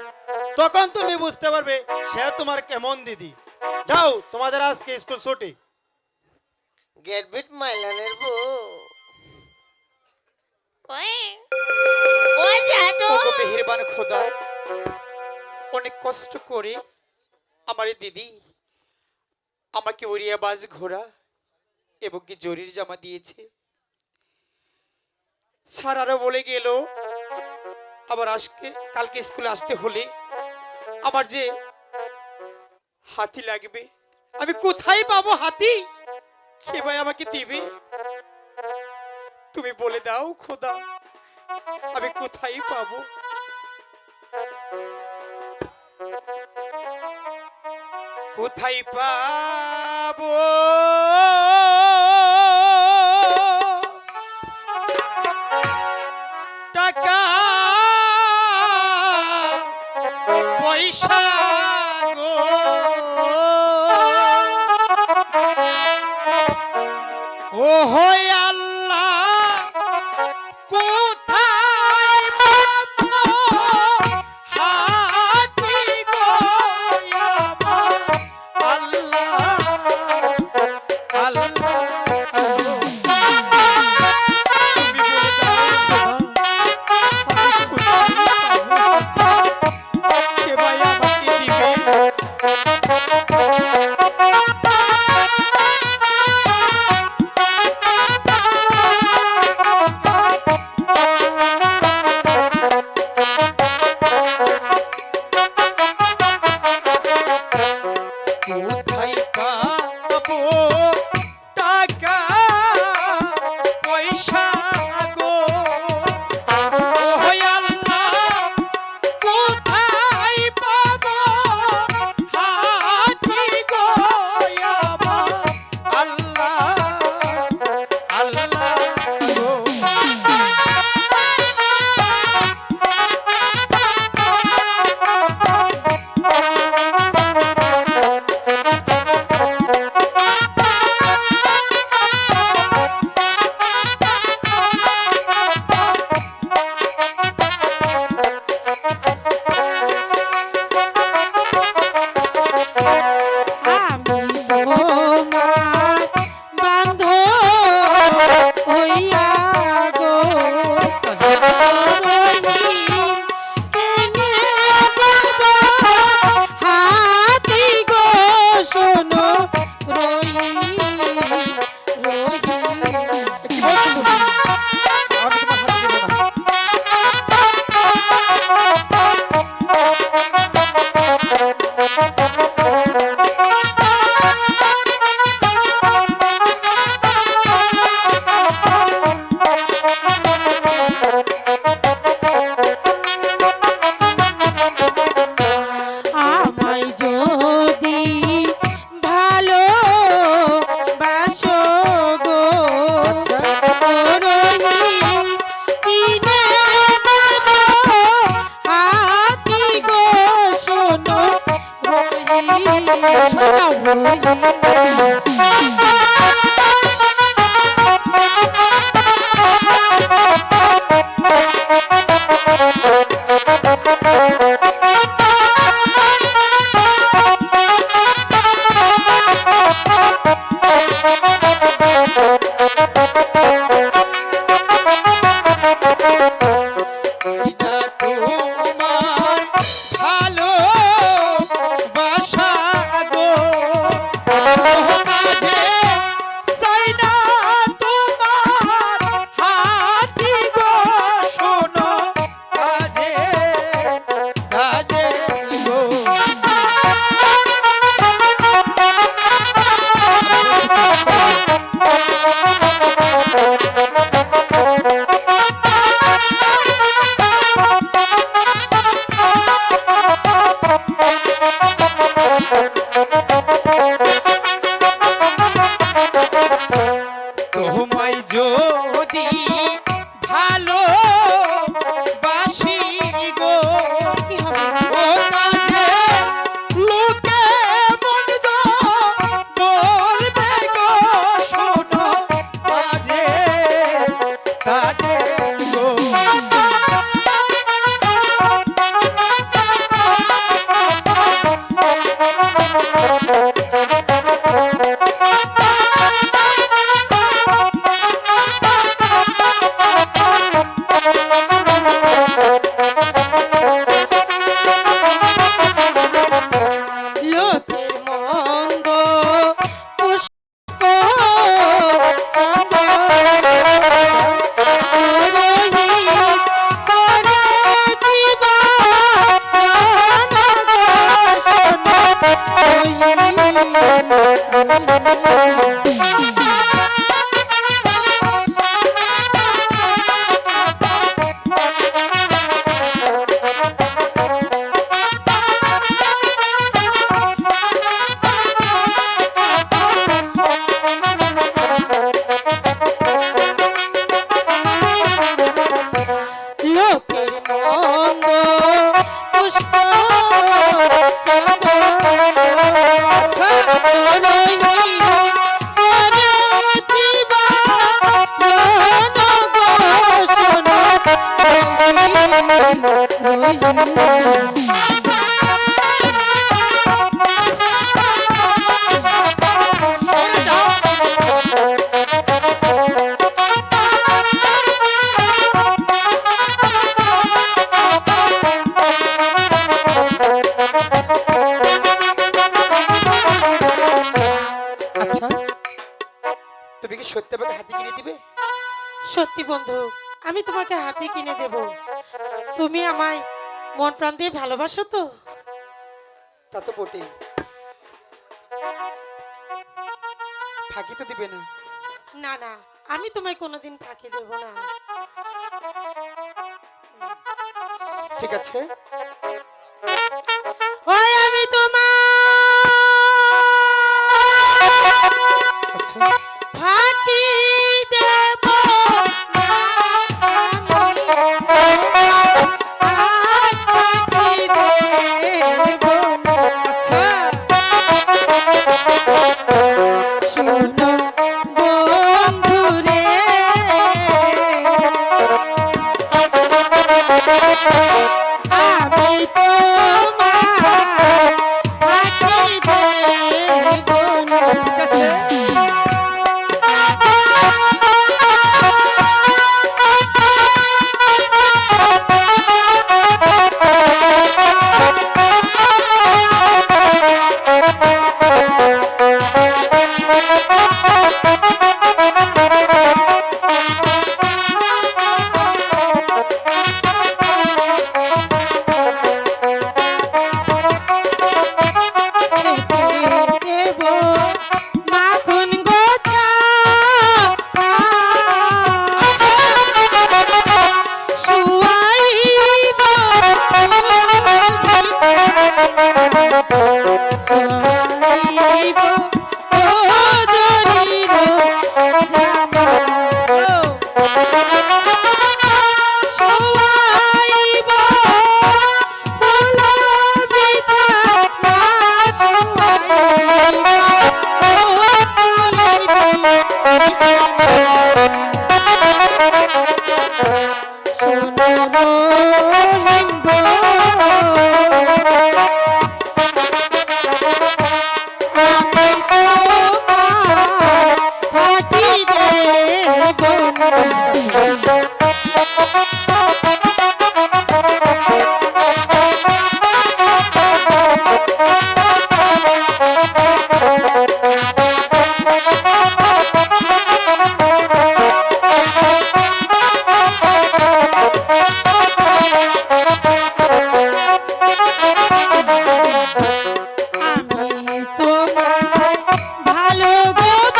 তখন তুমি বুঝতে পারবে সে তোমার কেমন দিদি। যাও, তোমাদের আজকে স্কুল ছুটি। গেট বিট মাইলানের পু ওগো মেহেরবান খোদা, অনেক কষ্ট করে আমার এই দিদি আমাকে উড়িয়াবাজ ঘোড়া এবং কি জরির জামা দিয়েছে। স্যার আরো বলে গেল আবার আজকে কালকে স্কুলে আসতে হলে আমার যে হাতি লাগবে, আমি কোথায় পাবো হাতি? কে ভাই আমাকে দিবে? তুমি বলে দাও খোদা, আমি কোথায় পাবো? কোথায় পাবো টাকা পয়সা গো? ও হয় আল্লাহ, কোথায় পাবো হাতি গো আমার? আল্লাহ আল্লাহ, তুমি বলে দাও আমি কোথায় পাবো? কে ভাই আমাকে দিবে? কোথায় পাবো লোকের মন্দ পুষ্প চন্দ আচ্ছা, তুমি কি সত্যি আমাকে হাতি কিনে দিবে? সত্যি বন্ধু, আমি তোমাকে হাতি কিনে দেব। তুমি আমায় মন প্রাণ দিয়ে ভালোবাসো তো? তা তো বটেই। ফাঁকি তো দিবে না? না না, আমি তোমায় কোনোদিন ফাঁকি দেব না। ঠিক আছে, ওই আমি তোমার আচ্ছা ফাঁকি দেব না, আমি আজ ফাঁকি দেব না। আচ্ছা শোনো বন্ধুরে, আমি তোমার ফাঁকি দেব না। ঠিক আছে। দেব মাখন গোছা শুয়াইব শুয়াইব ও জরির জামা শুয়াইব ফুল বিছানা শুয়াইব শোনো হিম্ব আমি তোমার ফাঁকি দেব না। আমি তোমায় ভালোবাসি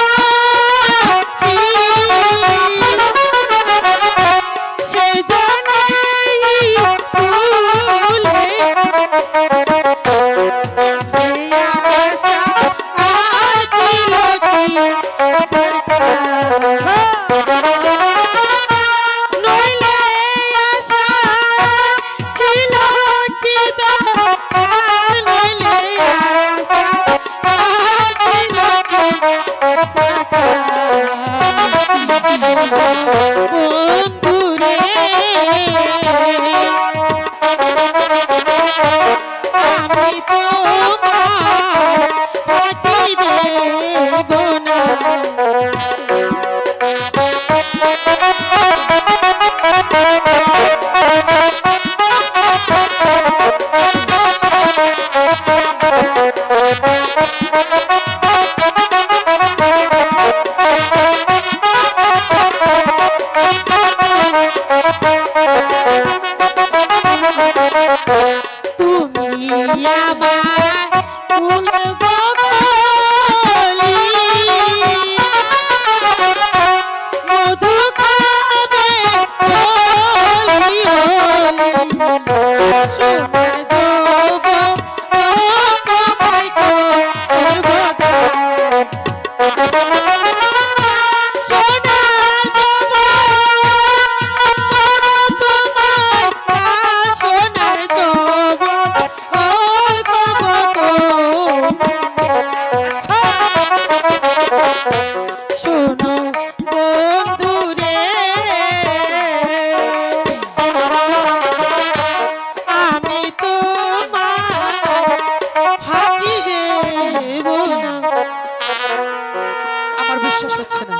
হচ্ছে না,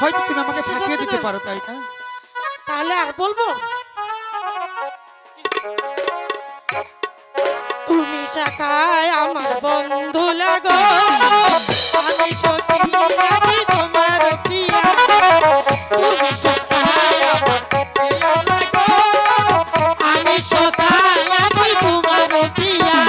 হয়তো তুমি আমাকে বিশ্বাস থাকিয়ে হচ্ছে দিতে না? পারো, তাই না? তাহলে আর বলবো? তুমি শাখায় আমার বন্ধু লাগো, আমি সত্যি লাগি তোমার প্রিয়া। তুমি শাখায় আমার প্রিয়া লাগো, আমি সখায় লাগি তোমার প্রিয়া।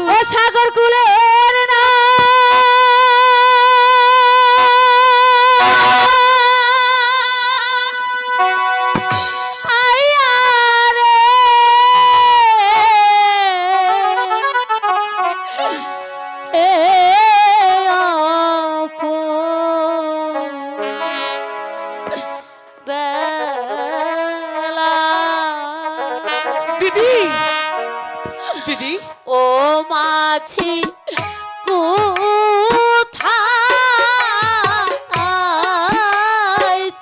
ও সাগর কুলের না আইয়া রে এ বেলা দিদি, দিদি, ও মাঝি কোথায়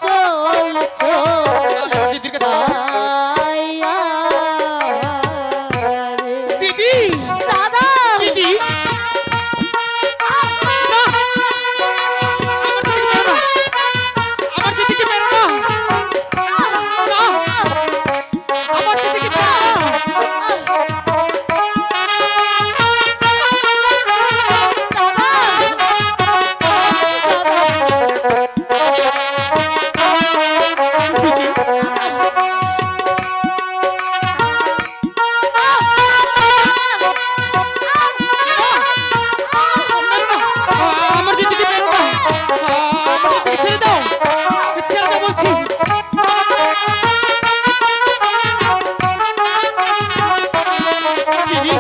চলছো দিদির কাছে যাবো। আইয়া রে। দিদি, দাদা দিদি, আমার দিদিকে মেরো না, না, আমার দিদিকে মেরো না। আমার দিদিকে মেরো না, আমার দিদিকে ছেড়ে দাও, ছেড়ে দাও বলছি। দিদি,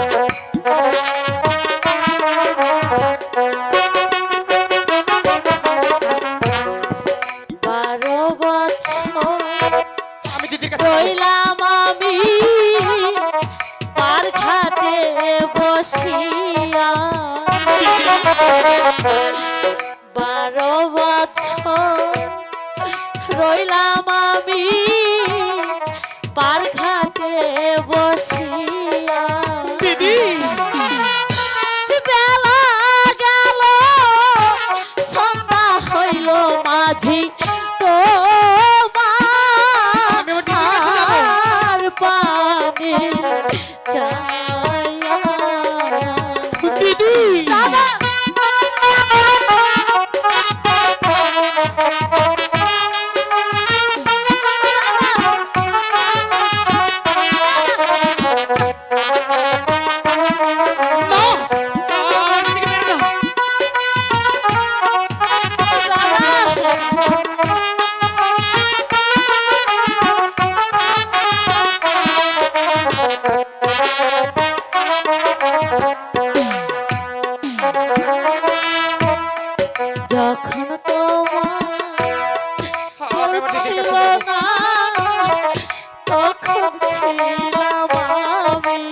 12 বছর আমি দিদির কাছে যাবো। রইলাম আমি পার ঘাটে বসিয়া 12 বছর রইলাম আমি পার ঘাটে বসিয়া দিদি, বেলা গেল সন্ধ্যা হইল মাঝি আমি আমার দিদির কাছে যাবো। তোমার পানে চাইয়া দিদি, দাদা না, আমার দিদিকে মেরো না। যখন তোমার আমি আমার দিদির ছিল কাছে যাবো। না তখন ছিলাম আমি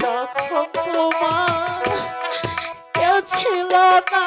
যখন তোমার কেউ ছিল না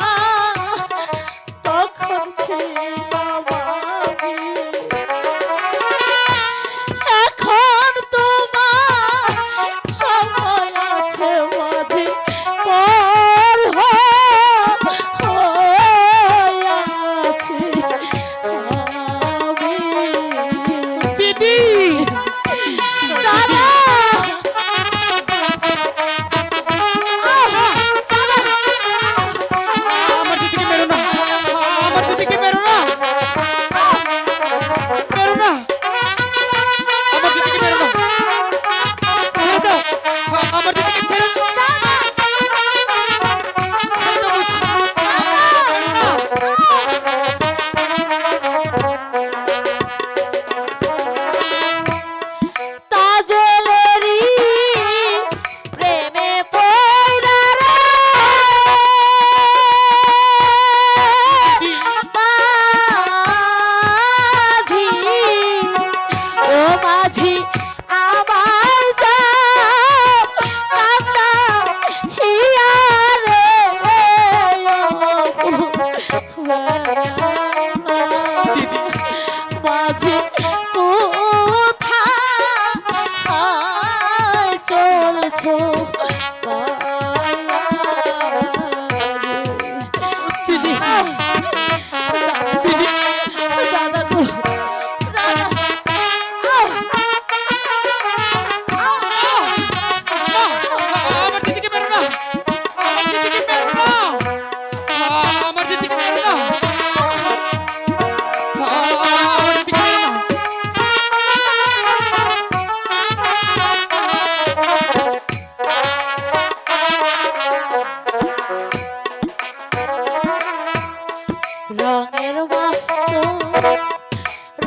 রঙের মাস্তু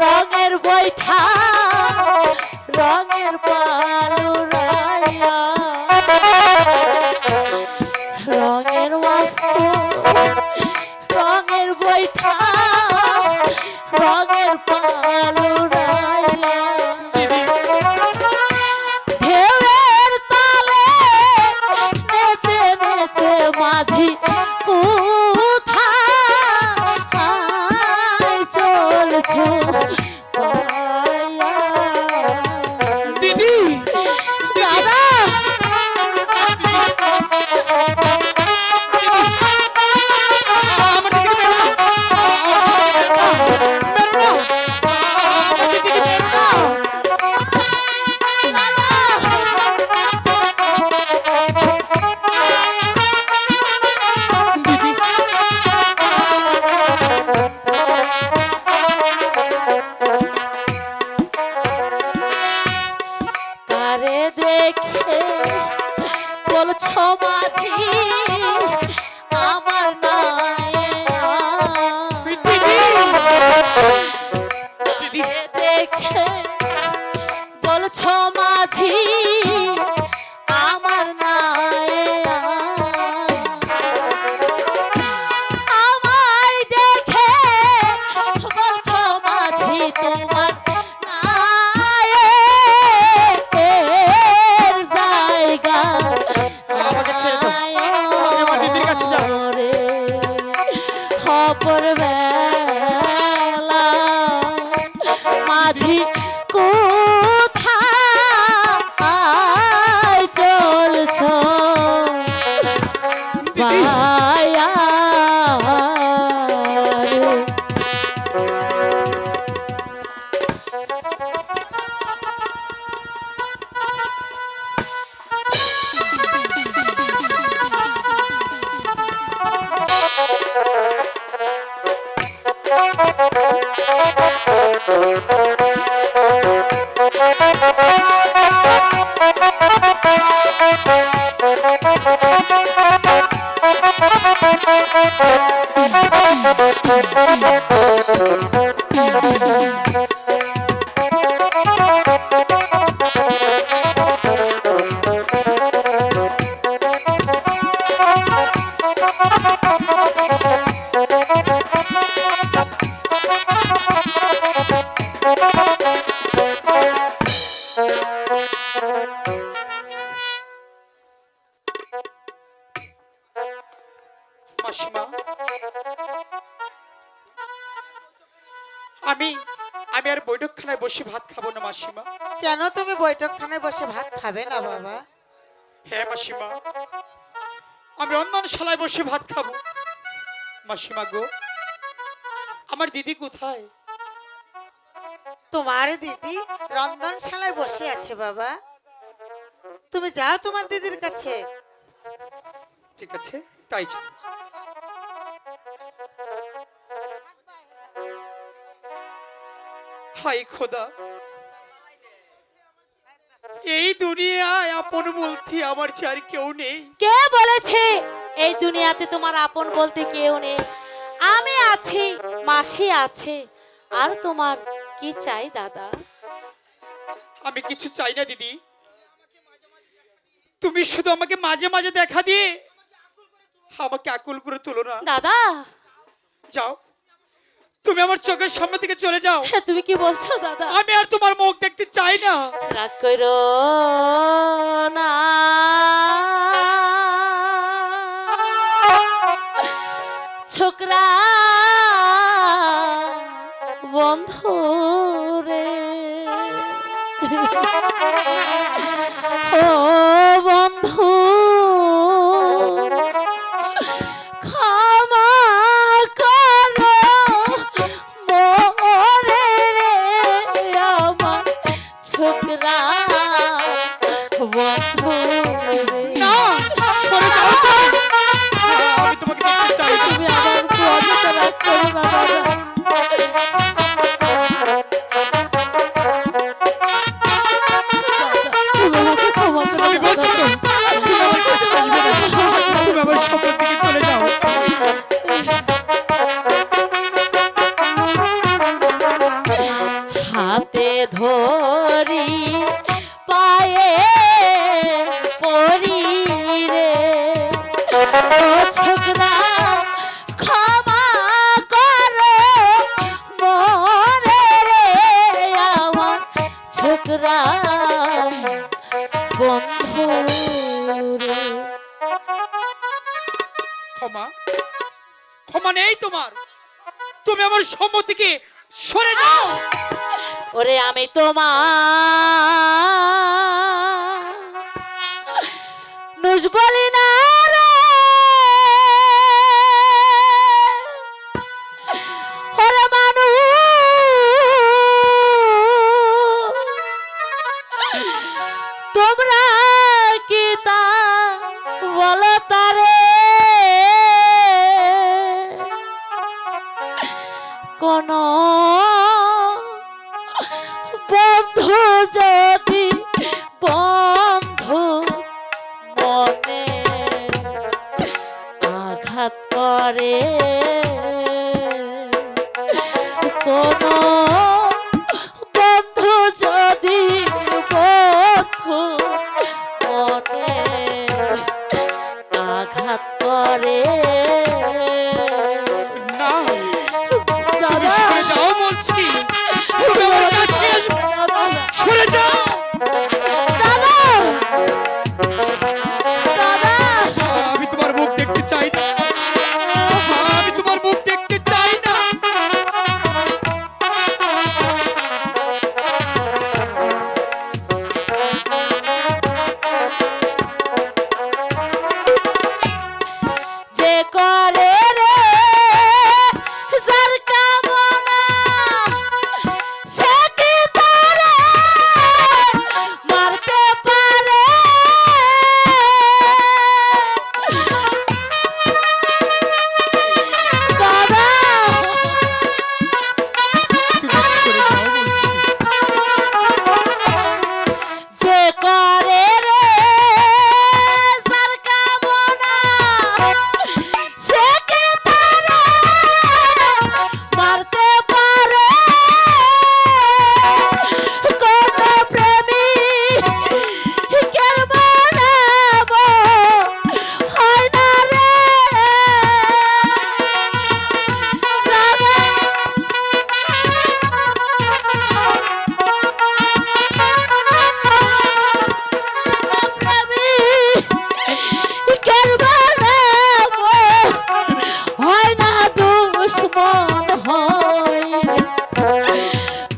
রঙের বৈঠা রঙের পালুরাইয়া রঙের মাস্তু রঙের বৈঠা রঙের পালুরাইয়া ঢেউয়ের তালে নেচে নেচে মাঝি কোথায় চলছো দিদি দাদা আমার দিকে মেরো না। মেরো না। আমার দিকে মেরো না। কারে দেখে বলছো মাঝি আমার দিদি কারে দেখে বলছো মাঝি আমার আমায় দেখে বলছো মাঝি তোমার নায়ের জায়গা আমাকে ছেড়ে দাও। আমি আমার দিদির কাছে যাবো। রে খবর বেলা মাঝি কোথায় চলছো বায়ার মাসিমা আমি আমি আর বৈঠকখানায় বসে ভাত খাবো না মাসিমা। কেন তুমি বৈঠকখানায় বসে ভাত খাবে না বাবা? হ্যাঁ মাসিমা, আমি রন্ধনশালায় বসে ভাত খাবো। মাসিমা গো, আমার দিদি কোথায়? তোমার দিদি রন্ধনশালায় বসে আছে বাবা। তুমি যাও তোমার দিদির কাছে। ঠিক আছে, তাই চল। হাই খোদা, এই দুনিয়ায় আপন বলতে আমার চার কেউ নেই। কে বলেছে এই দুনিয়াতে তোমার আপন বলতে কেউ নেই? আমি আছি, মাসি আছে, আর তোমার কি চাই দাদা? আমি কিছু চাই না দিদি, তুমি শুধু আমাকে মাঝে মাঝে দেখা দিয়ে আমাকে আকুল করে তোলো না। দাদা যাও, তুমি আমার চোখের সামনে থেকে চলে যাও। তুমি কি বলছো দাদা? আমি আর তোমার মুখ দেখতে চাই না। রাগ করো না, ছোকরা বন্ধু রে, ও বন্ধু ক্ষমা করো মোরে রে আমার ছোকরা বন্ধু রে। না, সরে যাও তো। আমি তোমাকে দেখতে চাই না। তুমি আমার অযথা রাগ করো না দাদা। তুমি আমাকে ক্ষমা করে আমি দাও বলছি দাদা। তো, অপমান এই তোমার? তুমি আমার সম্মুখ থেকে সরে যাও। ওরে আমি তোমার নুস বলি না রে, ওরে মানুষ তোমরা কি তা বলো তারে, কোন বন্ধু যদি বন্ধু মনে আঘাত করে, কোন বন্ধু যদি বন্ধু মনে আঘাত করে, না, তুমি দাদা সরে যাও বলছি। তুমি আমার কাছে এসো। সরে যাও। দাদা দাদা আমি তোমার মুখ দেখতে চাই না। আমি তোমার মুখ দেখতে চাই না। যে করে রে যার কামনা, সে কি তারে মারতে পারে, দাদা তুমি সরে যাও বলছি। যে করে রে যার কামনা, সে কি তারে মারতে পারে, কোন প্রেমিকের বানাবো হয় না রে, দাদা প্রেমিকের বানাবো হয় না, দুশ্মন হয়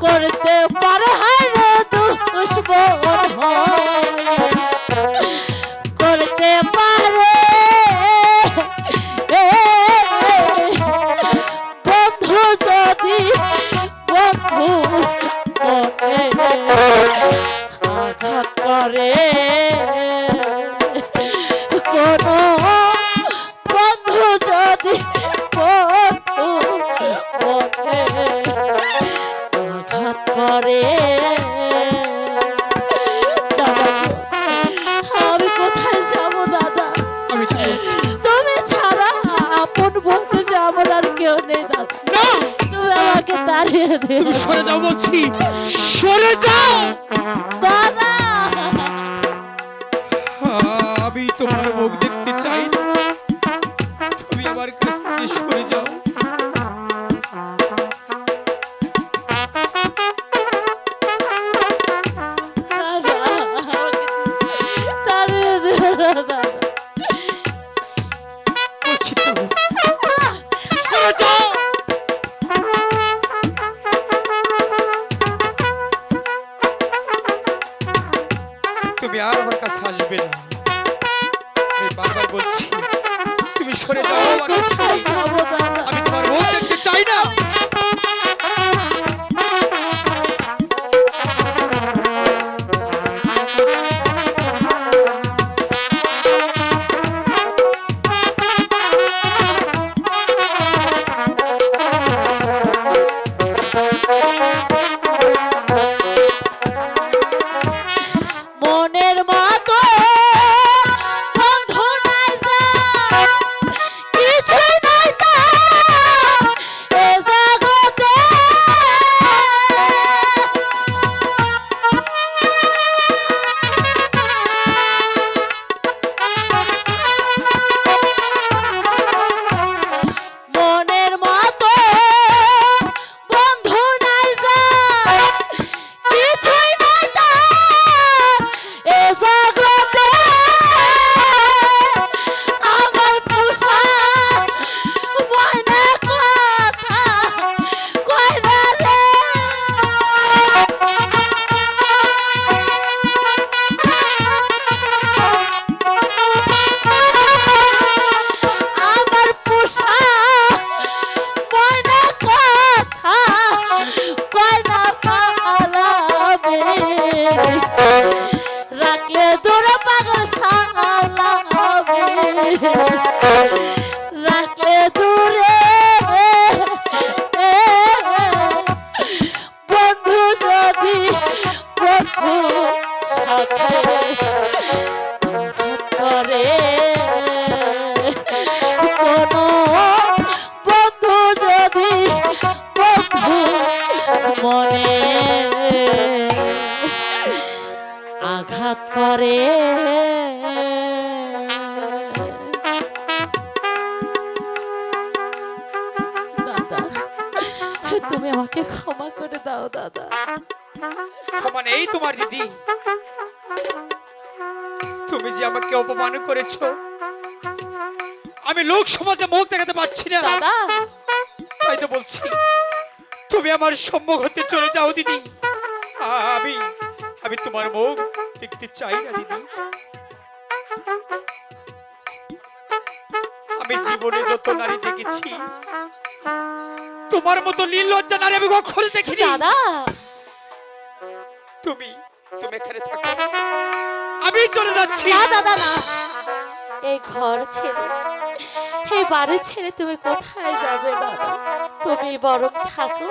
করতে পারে, হয় রে দুশ্মন হয় করতে পারে, বন্ধু যদি বন্ধু মনে আঘাত করে, কোন বন্ধু যদি বন্ধু মনে আঘাত করে, দাদা আমি কোথায় যাবো দাদা, আমি তো বলছি তুমি ছাড়া আপন বলতে যাবো আর কেউ নেই দাদা, না। তুমি আমাকে তাড়িয়ে দিও তুমি সরে যাও বলছি। সরে যাও। দাদা, আমি তোমার মুখ দেখতে চাই না। তুমি আমার কাছ থেকে সরে যাও। দাদা আমাকে তাড়িয়ে দিও না দাদা, বলছি তো, সরে যাও। তুমি আর আমার কাছে আসবে না। আমি বারবার বলছি তুমি আমাকে ক্ষমা করে দাও দাদা। ক্ষমা নেই তোমার দিদি। তুমি যে আমাকে অপমান করেছো, আমি লোক সমাজে মুখ দেখাতে পারছি না, দাদা তাই তো বলছি তুমি আমার সম্মুখ হতে চলে যাও দিদি। আমি আমি তোমার মুখ দেখতে চাই না দিদি। আমি জীবনে যত নারী দেখেছি, তোমার মতো নির্লজ্জা নারী আমি কখনো দেখিনি। দাদা তুমি তুমি এখানে থাকো, আমি চলে যাচ্ছি। না দাদা না, এই ঘর ছেড়ে, এই বাড়ি ছেড়ে তুমি কোথায় যাবে দাদা? তুমি বরং থাকো,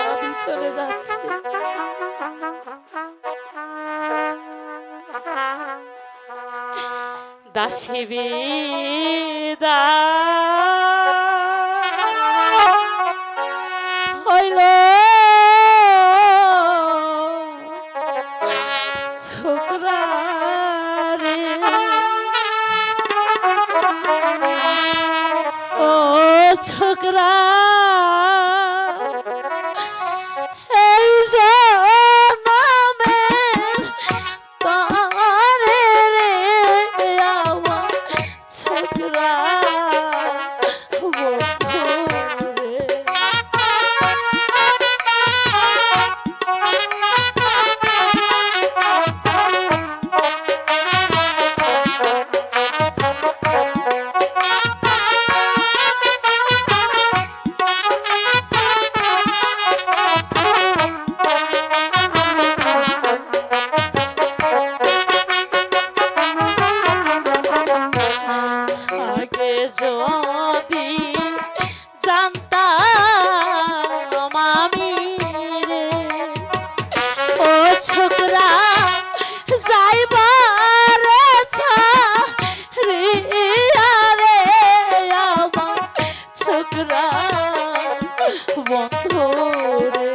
আমি চলে যাচ্ছি। দাসী হইল ছোকরা রে, ও ছোকরা এই জনমে তরে রে আমার ছোকরা বন্ধু রে। আগে যদি জানতাম আমি রে, ও ছোকরা যাইবার রে রে আমার ছোকরা বন্ধু রে।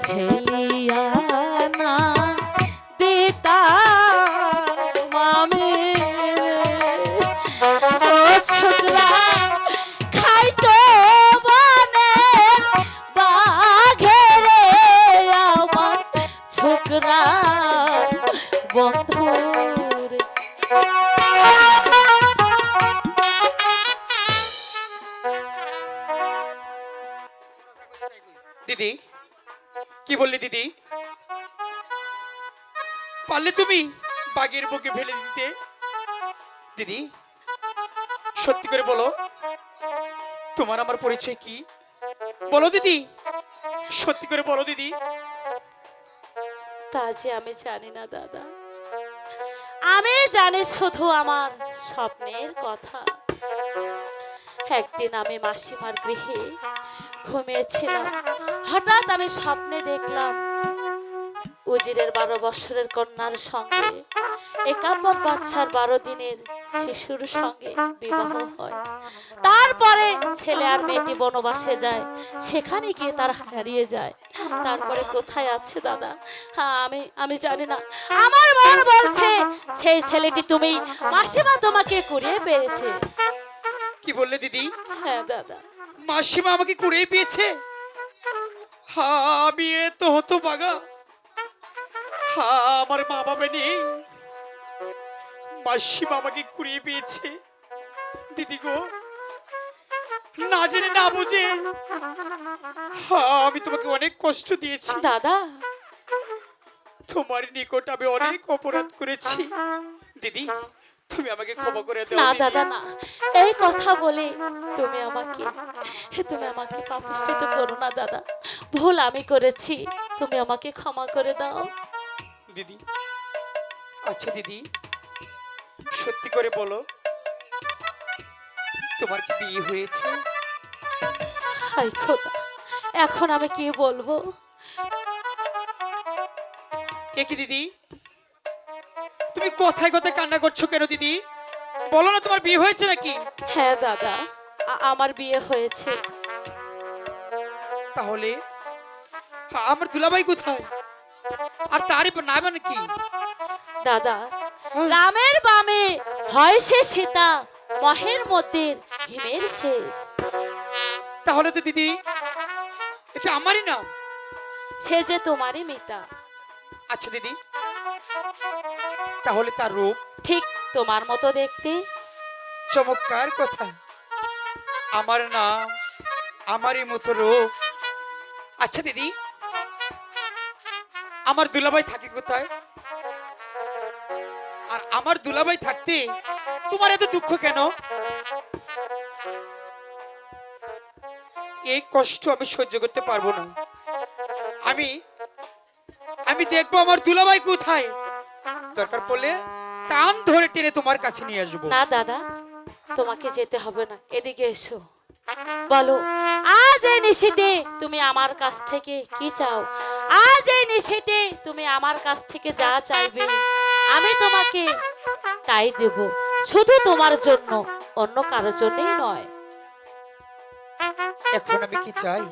ফেলিয়া না দিতাম আমি রে, ও ছোকরা খাইতো বনের বাঘে রে আমার ছোকরা বন্ধু রে। দিদি কি বললি দিদি? পারলে তুমি বাঘের বুকে ফেলে দিতে? দিদি সত্যি করে বলো, তোমার আমার পরিচয় কি? বলো দিদি, সত্যি করে বলো দিদি। তা যে আমি জানি না দাদা, আমি জানি শুধু আমার স্বপ্নের কথা। একদিন আমি মাসিমার গৃহে ঘুমিয়েছিলাম, হঠাৎ আমি স্বপ্নে দেখলাম উজিরের 12 বছরের কন্যার সঙ্গে একাম্বর বাচ্চার 12 দিনের শিশুর সঙ্গে বিবাহ হয়। তারপরে ছেলে আর মেয়েটি বনবাসে যায়, সেখানে গিয়ে তার হারিয়ে যায়। তারপরে কোথায় আছে দাদা আমি জানি না। আমার মন বলছে সেই ছেলেটি তুমি, মাসিমা তোমাকে কুড়িয়ে পেয়েছে। কি বললে দিদি? হ্যাঁ দাদা। মাসিমা আমাকে কুড়িয়ে পেয়েছে? আমি এ তো হতো বাগা, আমার মা বাবা নেই, মাসিমা আমাকে কুড়িয়ে পেয়েছে। দিদি গো, না জেনে না বুঝে আমি তোমাকে অনেক কষ্ট দিয়েছি দাদা। তোমার নিকট আমি অনেক অপরাধ করেছি। দিদি তুমি আমাকে ক্ষমা করে দাও। না দিদি। দাদা না, এই কথা বলে তুমি আমাকে পাপিষ্ঠিত করো না দাদা। ভুল আমি করেছি, তুমি আমাকে ক্ষমা করে দাও। দিদি আচ্ছা দিদি, সত্যি করে বলো, তোমার কি বিয়ে হয়েছে? হাই খোদা, এখন আমি কি বলবো? এ কি দিদি, তুমি কোথায় কোথায় কান্না করছো কেন দিদি? বলো না তোমার বিয়ে হয়েছে নাকি? হ্যাঁ দাদা, আমার বিয়ে হয়েছে। তাহলে আমার দুলাভাই কোথায়? আর তারই নাম কি? দাদা, হ্যাঁ। রামের বামে হয় সে সীতা, মহের মধ্যে হিমের শেষ। তাহলে তো দিদি এটা আমারই নাম। সে যে তোমারই মিতা। আচ্ছা দিদি, তাহলে তার রূপ ঠিক তোমার মতো দেখতে। চমৎকার কথা। আমার নাম, আমারই মতো রূপ। আচ্ছা দিদি, আমার দুলাভাই থাকে কোথায়? আর আমার দুলাভাই থাকতে তোমার এত দুঃখ কেন? এই কষ্ট আমি সহ্য করতে পারবো না। আমি আমি দেখবো আমার দুলাভাই কোথায়। দরকার পড়লে কান ধরে টেনে তোমার কাছে নিয়ে আসবো। না দাদা, তোমাকে যেতে হবে না, এদিকে এসো। বলো, আজ এই নিশীথে তুমি আমার কাছ থেকে কি চাও? আজ এই নিশীথে তুমি আমার কাছ থেকে যা চাইবে আমি তোমাকে তাই দেব, শুধু তোমার জন্য, অন্য কারোর জন্যই নয়। এখন আমি কি চাই?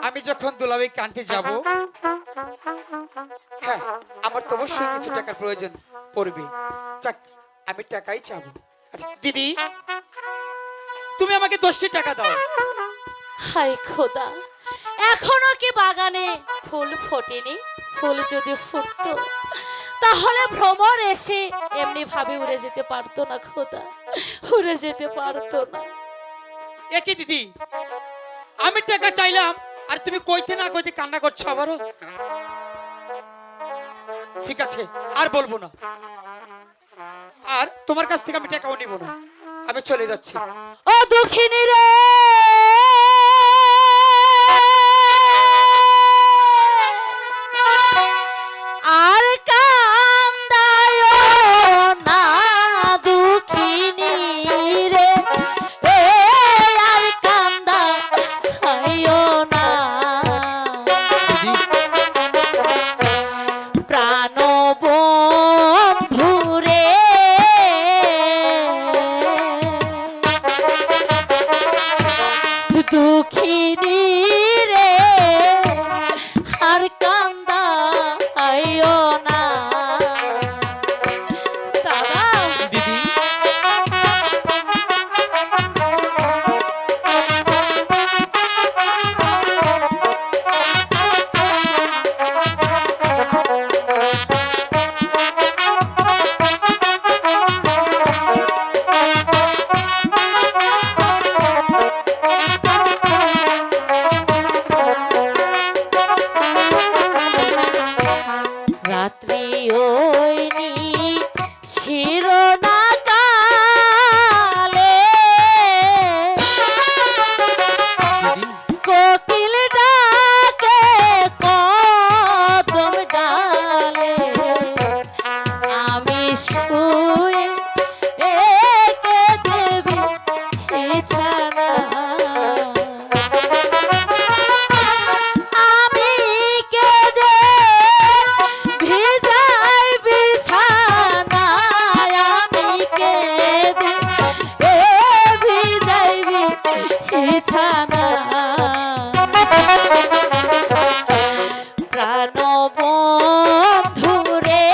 আমি যখন দুলাভাই কানতে যাব, হ্যাঁ, আমার তো অবশ্যই কিছু টাকার প্রয়োজন পড়বে। যাক, আমি টাকাই চাবো। আচ্ছা দিদি, তুমি আমাকে 10টি টাকা দাও। হাই খোদা, এখনো কি বাগানে ফুল ফোটেনি? ফুল যদি ফুটতো তাহলে ভ্রমর এসে এমনি ভাবে উড়ে যেতে পারতো না খোদা, উড়ে যেতে পারতো না। একই দিদি, আমি টাকা চাইলাম আর তুমি কইতে না কইতে কান্না করছো আবারও। ঠিক আছে, আর বলবো না। আর তোমার কাছ থেকে আমি টাকাও নিব না, আমি চলে যাচ্ছি। ও দুঃখিনী রে, আর কান্দায় না দুঃখিনী রে, এ আর কান্দায় না। প্রাণবন্ধু রে, দুঃখিনী রে, আর কান্দাইও না। দাদা, দিদি, রাত্রি ওইনি শিরোনা কালে, দিদি, কোকিল ডাকে কদম ডালে, আমি শুয়ে একে দেবী বিছানা, আমি কেঁদে ভিজাই বিছানায়, আমি কেঁদে ভিজাই বিছানা। প্রাণবন্ধু রে,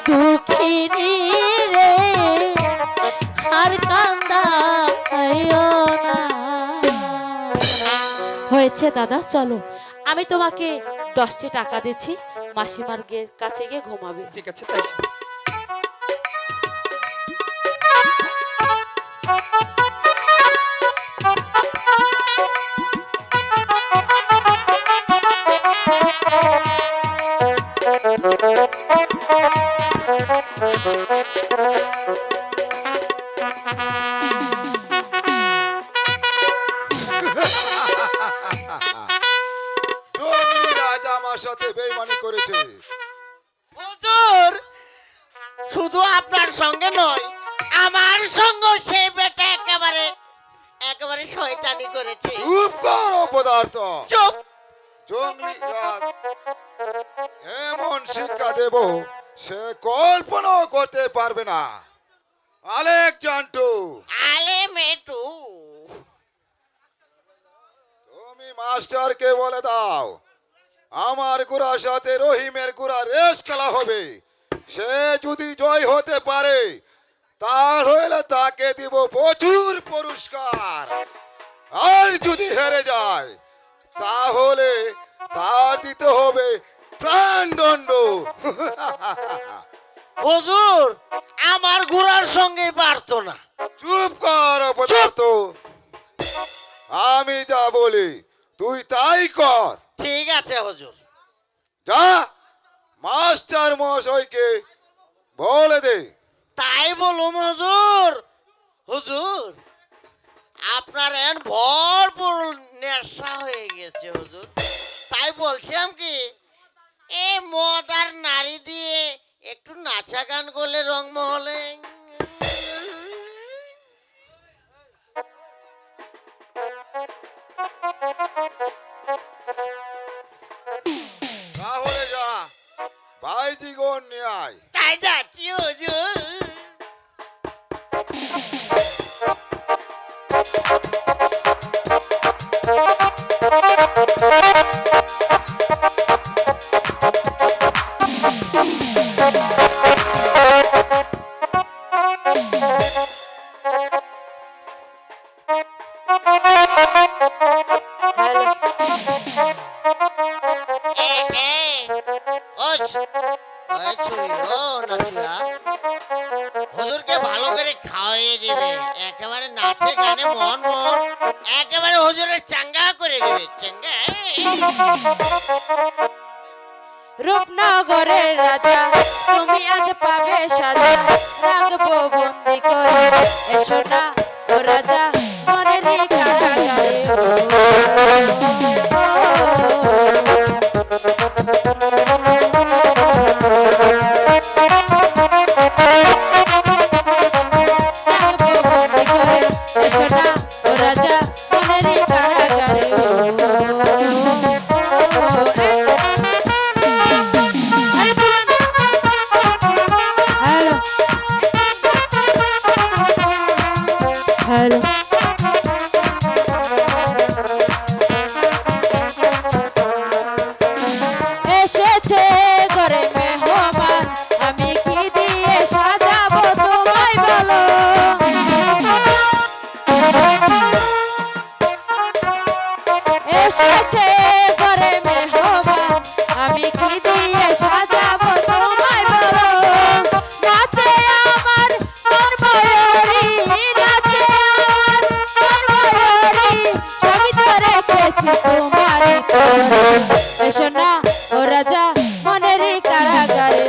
দুঃখিনী রে, আর কান্দাইও না। হয়েছে দাদা, চলো, আমি তোমাকে 10টি টাকা দিচ্ছি, মাসিমার কাছে গিয়ে ঘুমাবে। ঠিক আছে, তাই চল। আজ আমার সাথে বেইমানি করেছে। হুজুর, শুধু আপনার সঙ্গে নয়, আমার সঙ্গে সেই বেটা একেবারে শয়তানি করেছে। চুপ কর অপদার্থ। চুপ। জঙ্গলি রাজ এমন শিক্ষা দেব সে কল্পনাও করতে পারবে না। আলেকজান্ডু, আলে মেটু, তুমি মাস্টারকে বলে দাও আমার ঘোড়ার সাথে রহিমের ঘোড়া রেস খেলা হবে। সে যদি জয় হতে পারে তাহলে তাকে দিব প্রচুর পুরস্কার, আর যদি হেরে যায় তাহলে তার দিতে হবে প্রাণদণ্ড। হুজুর আমার ঘোড়ার সঙ্গে পারতো না। চুপ কর অপদার্থ, আমি যা বলি তুই তাই কর। ঠিক আছে হুজুর। যা মাস্টার মহাশয়কে বলে দে। তাই বলুম হুজুর। হুজুর আপনার এন ভরপুর নেশা হয়ে গেছে হুজুর। তাই বলছিলাম কি এই মদ আর নারী দিয়ে একটু নাচা গান করলে রংমহলে। তাহলে যা ভাইজিগণ নিয়ে আয়। তাই যাচ্ছি হুজুর। হুজুরকে ভালো করে খাওয়াইয়ে দিবে, একেবারে নাচে গানে মন মন একেবারে হুজুরের চাঙ্গা করে দেবে। চাঙ্গা রূপনগরের রাজা তুমি আজ পাবে সাজা, রাখবো বন্দি করে এসো না ও রাজা মনের কারাগারে। রাখবো বন্দি করে এসো না ও রাজা মনের কারাগারে। হ্যালো হ্যালো এসেছে করে মেহমান, আমি কি দিয়ে সাজাবো তোমায় বলো। এসেছে করে মেহমান, আমি কি দিয়ে সাজাবো তোমায় বলো। নাচে আমার সর্বয়রি, নাচে আমার সর্বয়রি, সবই তো রেখেছি তোমারই তরে। এসো না ও রাজা মনের কারাগারে।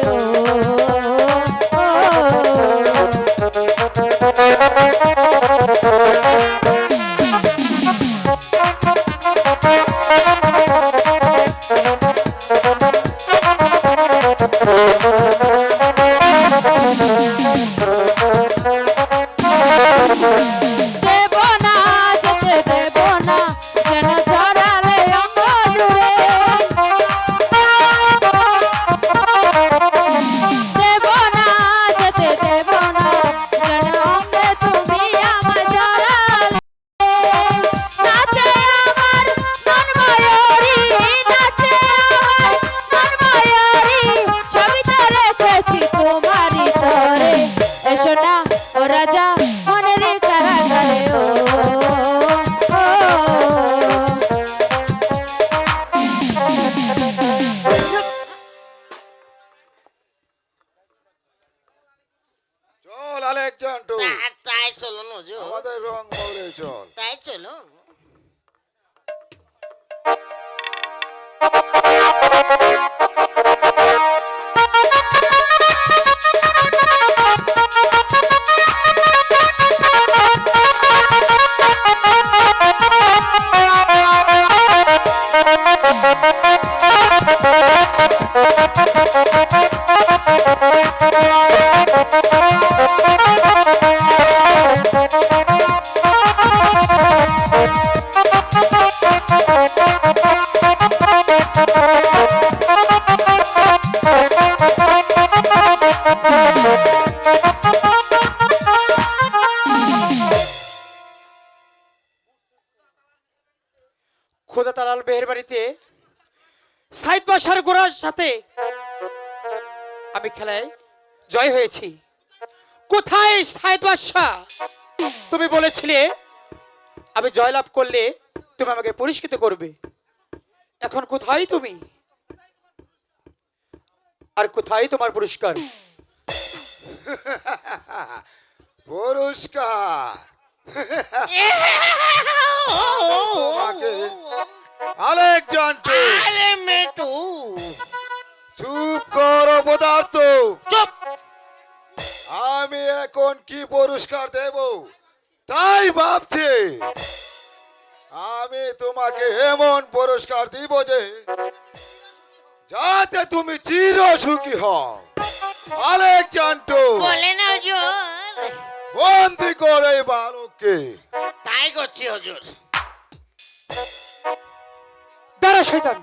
দেব না যেতে দেব না কেন ধরালে অঙ্গ জুড়ে। দেব না যেতে দেব না কেন অঙ্গে তুমি আমায় জড়ালে। নাচে আমার সর্বয়রি, নাচে আমার সর্বয়রি, সবই তো রেখেছি তোমারই তরে। এসো না ও রাজা মনের কারাগারে। চল আলেকজান্ডু, তাই চলুন হুজুর, আমাদের রং মহলে চল। তাই চলুন। Thank you. খোদা তালাল বেহের বাড়িতে সাইদ বাদশার ঘোড়ার সাথে আমি খেলায় জয় হয়েছি। কোথায় সাইদ বাদশা? তুমি বলেছিলে আমি জয়লাভ করলে তুমি আমাকে পুরস্কৃত করবে। এখন কোথায় তুমি? আর কোথায় তোমার পুরস্কার? পুরস্কার তোমাকে আলেকজান্ডার। আলে মেটু চুপ করো পদার্থ। চুপ। আমি এখন কি পুরস্কার দেব তাই ভাবছি। আমি তোমাকে এমন পুরস্কার দিব যে যাতে তুমি চির সুখী হও। আলেকজান্ডার বলে না হুজুর। বন্দি করে এই বালককে। তাই করছি হুজুর। দাঁড়া শয়তান!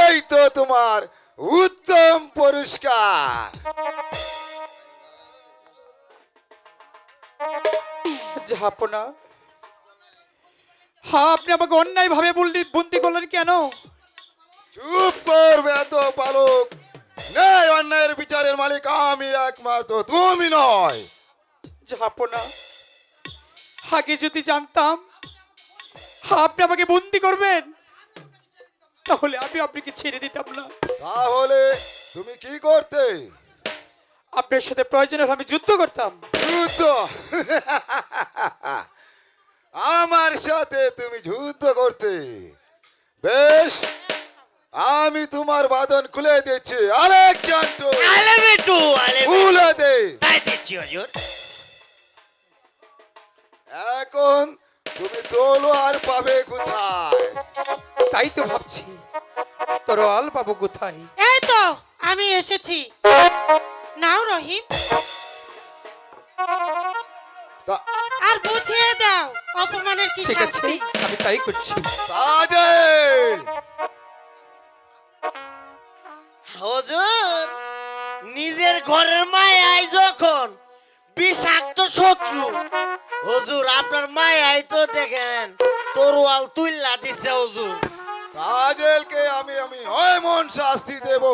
এই তো তোমার উত্তম পুরস্কার। জাহাপনা, হ্যাঁ আপনি আমাকে অন্যায় ভাবে বন্দি করলেন কেন? চুপ করবে এত বালক। ন্যায় অন্যায়ের বিচারের মালিক আমি একমাত্র, তুমি নয়। জাহাপনা, আগে যদি জানতাম আপনি আমাকে বন্দি করবেন তাহলে আমি আপনাকে ছেড়ে দিতাম না। তাহলে তুমি কি করতে? আপনার সাথে প্রয়োজন হলে আমি যুদ্ধ করতাম। যুদ্ধ? আমার সাথে তুমি যুদ্ধ করতে? বেশ, আমি তোমার বাঁধন খুলে দিচ্ছি। আলেকজান্ডার আলে মেটু আলে মেটু। খুলে দে। তাই দিচ্ছি হুজুর। এখন তুমি তলোয়ার পাবে কোথায়? তাই তো ভাবছি তরোয়াল পাবো কোথায়। এই তো আমি এসেছি, নাও রহিম, তা- আর বুঝিয়ে দাও অপমানের কি ঠিক আছে, শাস্তি। আমি তাই করছি। তাজেল হুজুর, নিজের ঘরের মায়াই যখন বিষাক্ত শত্রু, হুজুর আপনার মায়াই তো দেখেন তরোয়াল তুইল্লা দিছে হুজুর। তাজেলকে আমি আমি এমন শাস্তি দেব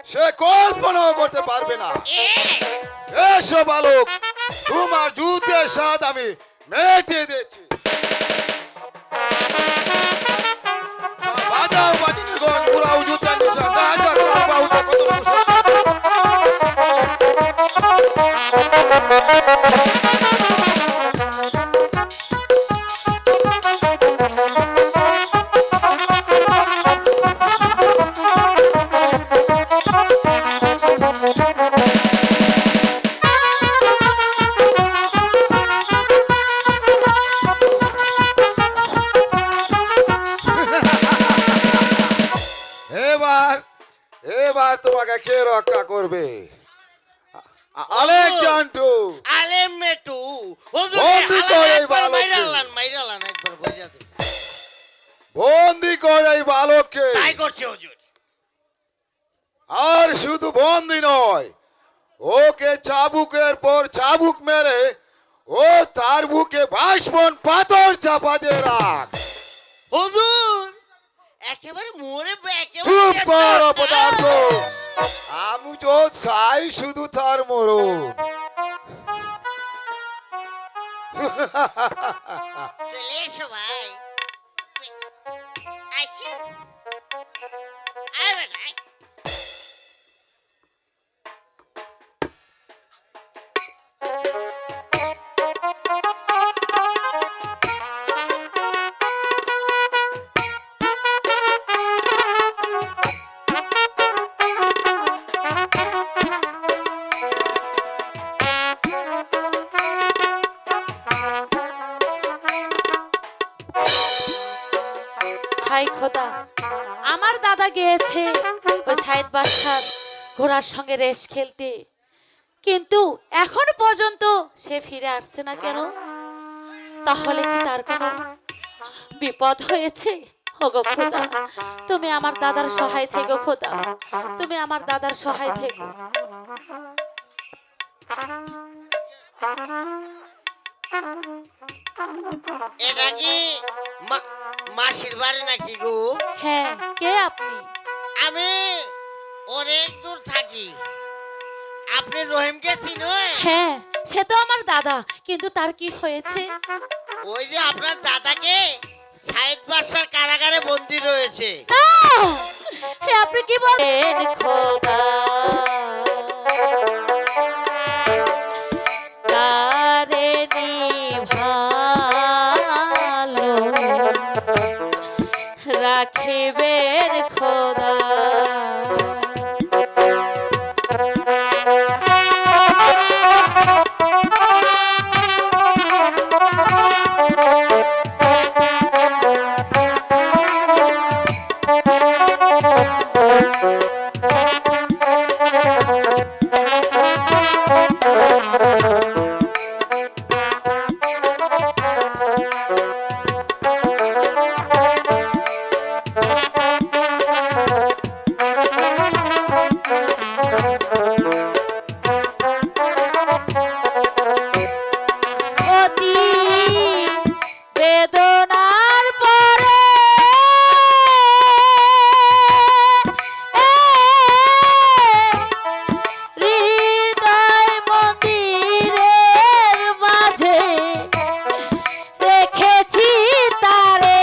সে কল্পনাও করতে পারবে না। এসো বালক, তোমার যুদ্ধের স্বাদ আমি মেটে দিচ্ছি। বাজাও বাজিগণ, উড়াও যুদ্ধের নিশান, দেখা যাক কার বাহুটা কতটুকু শক্ত। এবার এবার তোমাকে কে রক্ষা করবে? আলেকজান্ডার আলে মেটু হুজুর, বন্দি করে এই বালককে। মাইরালান একবার বুঝা দে। বন্দি করে এই বালককে। তাই করছে হুজুর। আর শুধু বন্দি নয়, ওকে চাবুকের পর চাবুক মেরে ও তার বুকে ভাসমান পাথর চাপা দিয়ে রাখ। হুজুর একেবারে মোরে চুপ কর অপদার্থ। আমি তো চাই শুধু তার মরণ। চলে এসো ভাই। আইছে আয় বেটা। হাই খোদা, আমার দাদা গিয়েছে ওই সাইদ বাদশার ঘোড়ার সঙ্গে রেস খেলতে, কিন্তু এখন পর্যন্ত সে ফিরে আসছে না কেন? তাহলে কি তার কোনো বিপদ হয়েছে? ওগো খোদা, তুমি আমার দাদার সহায় থেকো খোদা, তুমি আমার দাদার সহায় থেকো। এটা কি মাসির বাড়ি নাকি গো? হ্যাঁ, কে আপনি? আমি অনেক দূর থাকি। আপনি রহিমকে চিনেন? হ্যাঁ, সে তো আমার দাদা, কিন্তু তার কি হয়েছে? ওই যে আপনার দাদাকে সাইদ বাদশার কারাগারে বন্দী রয়েছে। আহ! হে, আপনি কি বলেন খোদা? তারে নিভালো রাখিবেন খোদা। অতি বেদনার পরে হৃদয় মন্দিরের মাঝে রেখেছি তারে।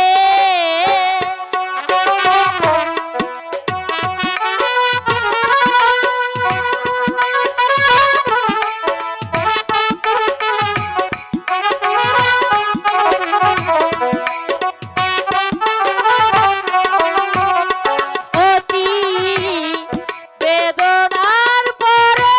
অতি বেদনার পরে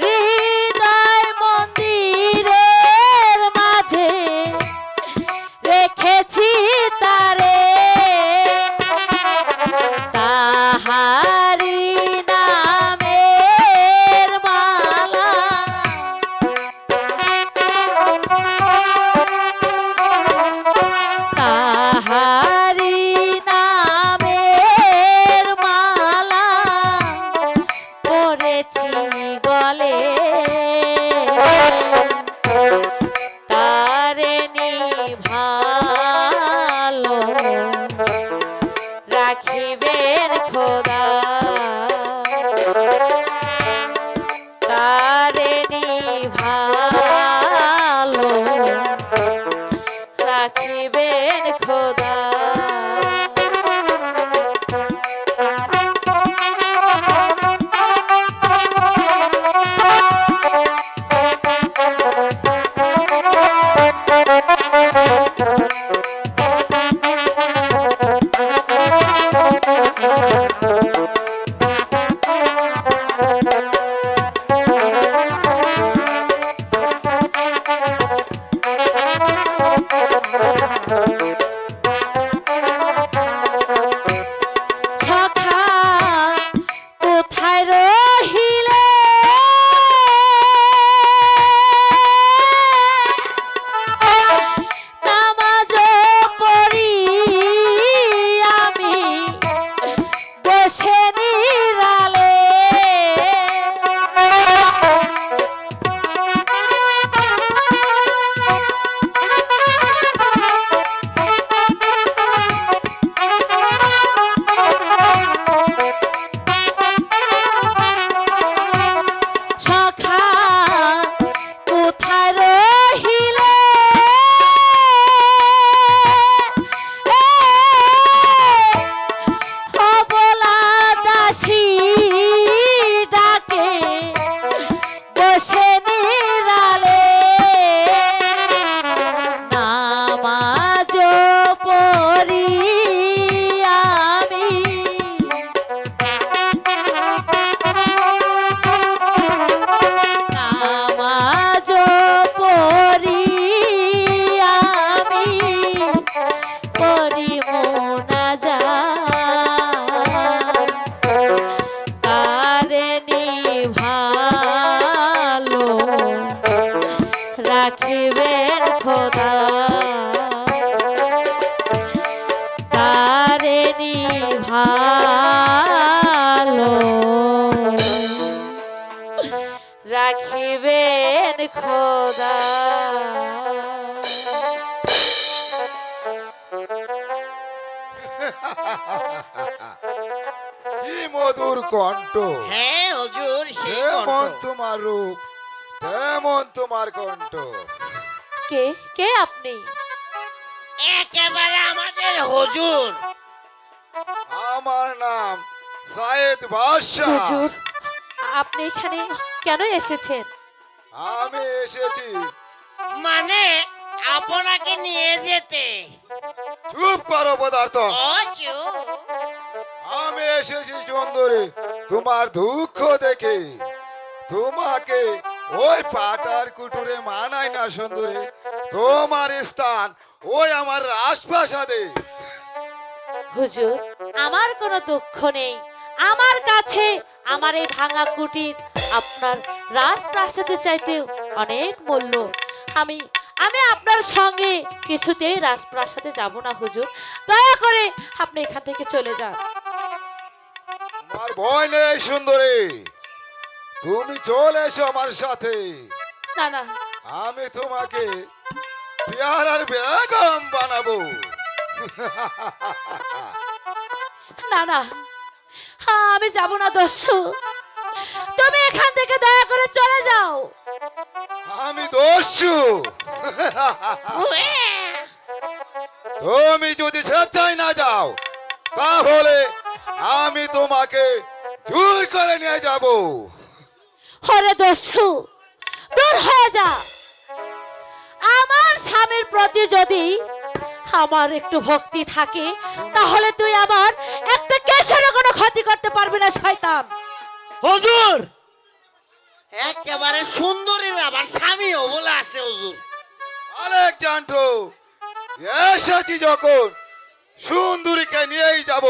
হৃদয় মন্দিরের মাঝে রেখেছি তারে। তাহারি নামের মালা তাহারি নামের মালা পরেছি গলে। তারে নিভালো রাখিবেন খোদা। তারে নিভালো রাখিবেন খোদা। সখা কোথায় রহিলে? নামাজ পড়ি আমি বসে নিরালে। সখা কোথায় রহিলে? হবলা দাসী ডাকে বসে নিরালে। নামাজ পড়ি আমি নামাজ পড়ি আমি করি মোনাজাত। তারে নিভালো রাখিবেন খোদা। তারে নিভালো রাখিবেন খোদা। কি মধুর কণ্ঠ, হ্যাঁ হুজুর, সেই যেমন কণ্ঠ। তোমার রূপ তেমন তোমার কণ্ঠ। কে কে আপনি? একেবারে আমাদের হুজুর। আমার নাম সায়েদ বাদশাহ। হুজুর, আপনি এখানে কেন এসেছেন? আমি এসেছি। মানে আপনাকে নিয়ে যেতে। চুপ করো পদার্থ। ও চুপ। আমি এসেছি সুন্দরী তোমার দুঃখ দেখে। তোমাকে ওই পাটার কুটুরে মানায় না সুন্দরী। তোমার স্থান ওই আমার রাজপ্রাসাদে। হুজুর, আমার কোনো দুঃখ নেই। আমার কাছে আমার এই ভাঙা কুটির আপনার রাজপ্রাসাদের চাইতেও অনেক মূল্য। আমি আমি আপনার সঙ্গে কিছুতেই রাজপ্রাসাদে যাব না হুজুর। দয়া করে আপনি এখান থেকে চলে যান। আমার ভয় নেই সুন্দরী, তুমি চলে এসো আমার সাথে। না না, আমি তোমাকে পেয়ারার বেগম বানাবো। না না, আমি যাব না দস্যু। তুমি এখান থেকে দয়া করে চলে যাও। আমি দস্যু? তুমি যদি স্বেচ্ছায় না যাও তাহলে আমি তোমাকে জোর করে নিয়ে যাব। হরে দস্যু, দূর হয়ে যা। আমার স্বামীর প্রতি যদি আমার একটু ভক্তি থাকে তাহলে তুই আমার একটা কেশেরও কোনো ক্ষতি করতে পারবি না শয়তান। হুজুর, একেবারে সুন্দরীর আবার স্বামীও বলে আছে হুজুর। আলেকজান্ড্রো, এসেছি যখন সুন্দরীকে নিয়েই যাব,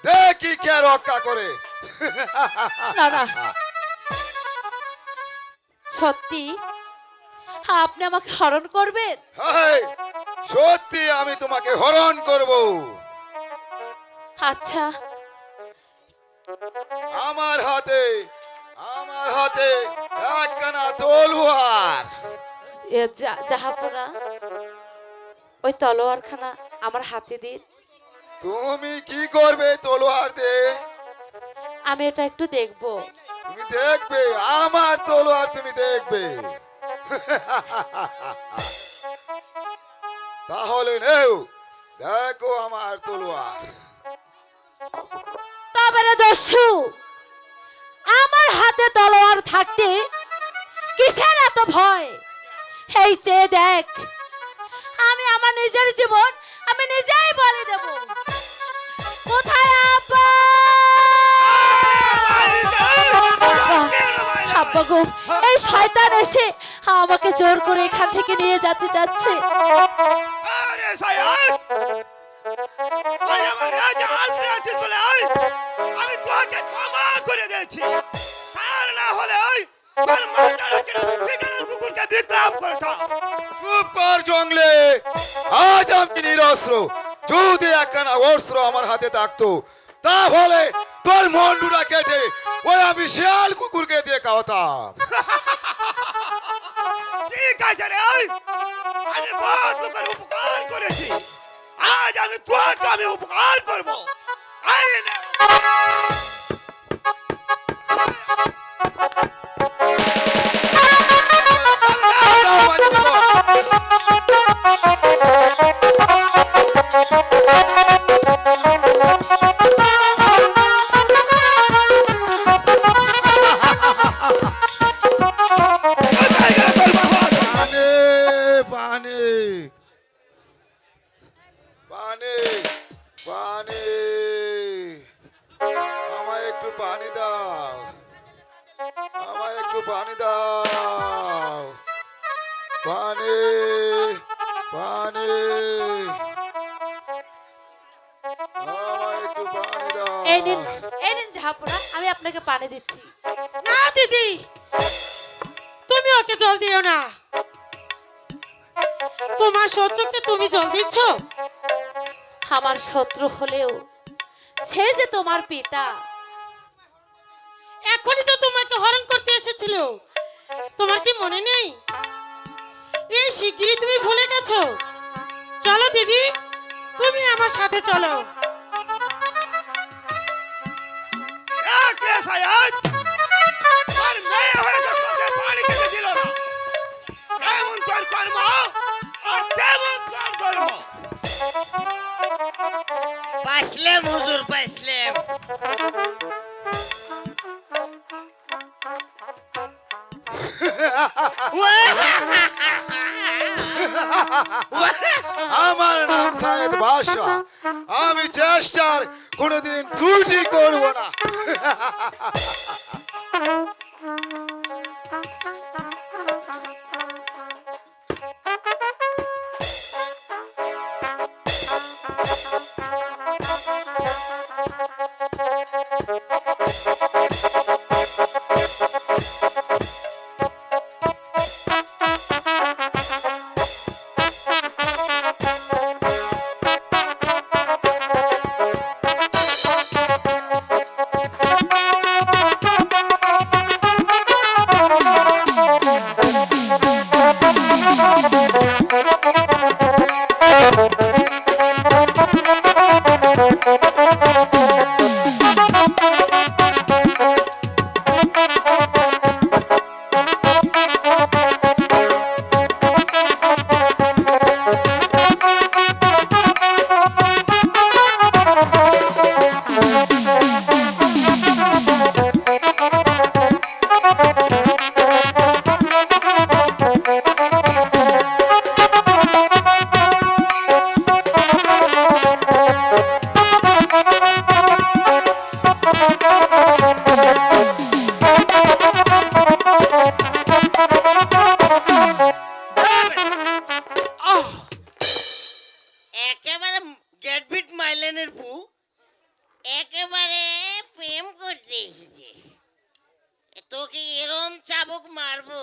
দেখি কে রক্ষা করে। না না, সত্যি আপনি আমাকে হরণ করবেন? হাই, সত্যি আমি তোমাকে হরণ করব। আচ্ছা, আমার হাতে একখানা তলোয়ার। জাহাপনা, ওই তলোয়ারখানা আমার হাতে দিন। তুমি কি করবে তলোয়ার দিয়ে? আমি এটা একটু দেখবো। তুমি দেখবে আমার তলোয়ার, তুমি দেখবে। তাহলে নেও, দেখো আমার তলোয়ার। তবে রে দস্যু, আমার হাতে তলোয়ার থাকতে কিসের এত ভয়? এই চেয়ে দেখ, আমি আমার নিজের জীবন আমি নিজেই বলে দেব। কোথায় আব্বা? আব্বা গো, এই শয়তান এসে আমাকে জোর করে এখান থেকে নিয়ে যেতে চাচ্ছে। আরে সায়াদ, তুই আমার রাজা আসবে আছিস বলে আমি তোকে ক্ষমা করে দিয়েছি। আর না হলে তোর মাথাটা কেটে সেখানে কুকুরকে বিক্রম করতাম। চুপ কর জঙ্গলে, আজ আমি নিরস্ত্র। যদি একখানা অস্ত্র আমার হাতে থাকতো তাহলে তোর মন্ডুটা কেটে ওই আমি শিয়াল কুকুরকে দিয়ে খাওয়াতাম। ঠিক আছে রে, আমি বহুত লোকের উপকার করেছি, আজ আমি তোকে আমি উপকার করবো। আয় না। পানি পানি পানি পানি, আমায় একটু পানি দাও, আমায় একটু পানি দাও। পানি পানি, আমায় একটু পানি দাও। এই নিন জাহাপনা, আমি আপনাকে পানি দিচ্ছি। না দিদি, তুমি ওকে জল দিও না। তোমার শত্রুকে তুমি জল দিচ্ছ? আমার শত্রু হলেও সে যে তোমার পিতা। এখনই তো তোমাকে হরণ করতে এসেছে। হচ্ছিল, তোমার কি মনে নেই? এই শিগগিরই তুমি ভুলে গেছো। চলো দিদি, তুমি আমার সাথে চলো। পাইছিলাম হুজুর, পাইছিলাম। আমার নাম সায়েদ বাদশা। আমি চেষ্টার কোনোদিন ত্রুটি করব না। একেবারে গেটবিট মাইলেনের পু একেবারে প্রেম করতে এসেছে। তোকে এরম চাবুক মারবো,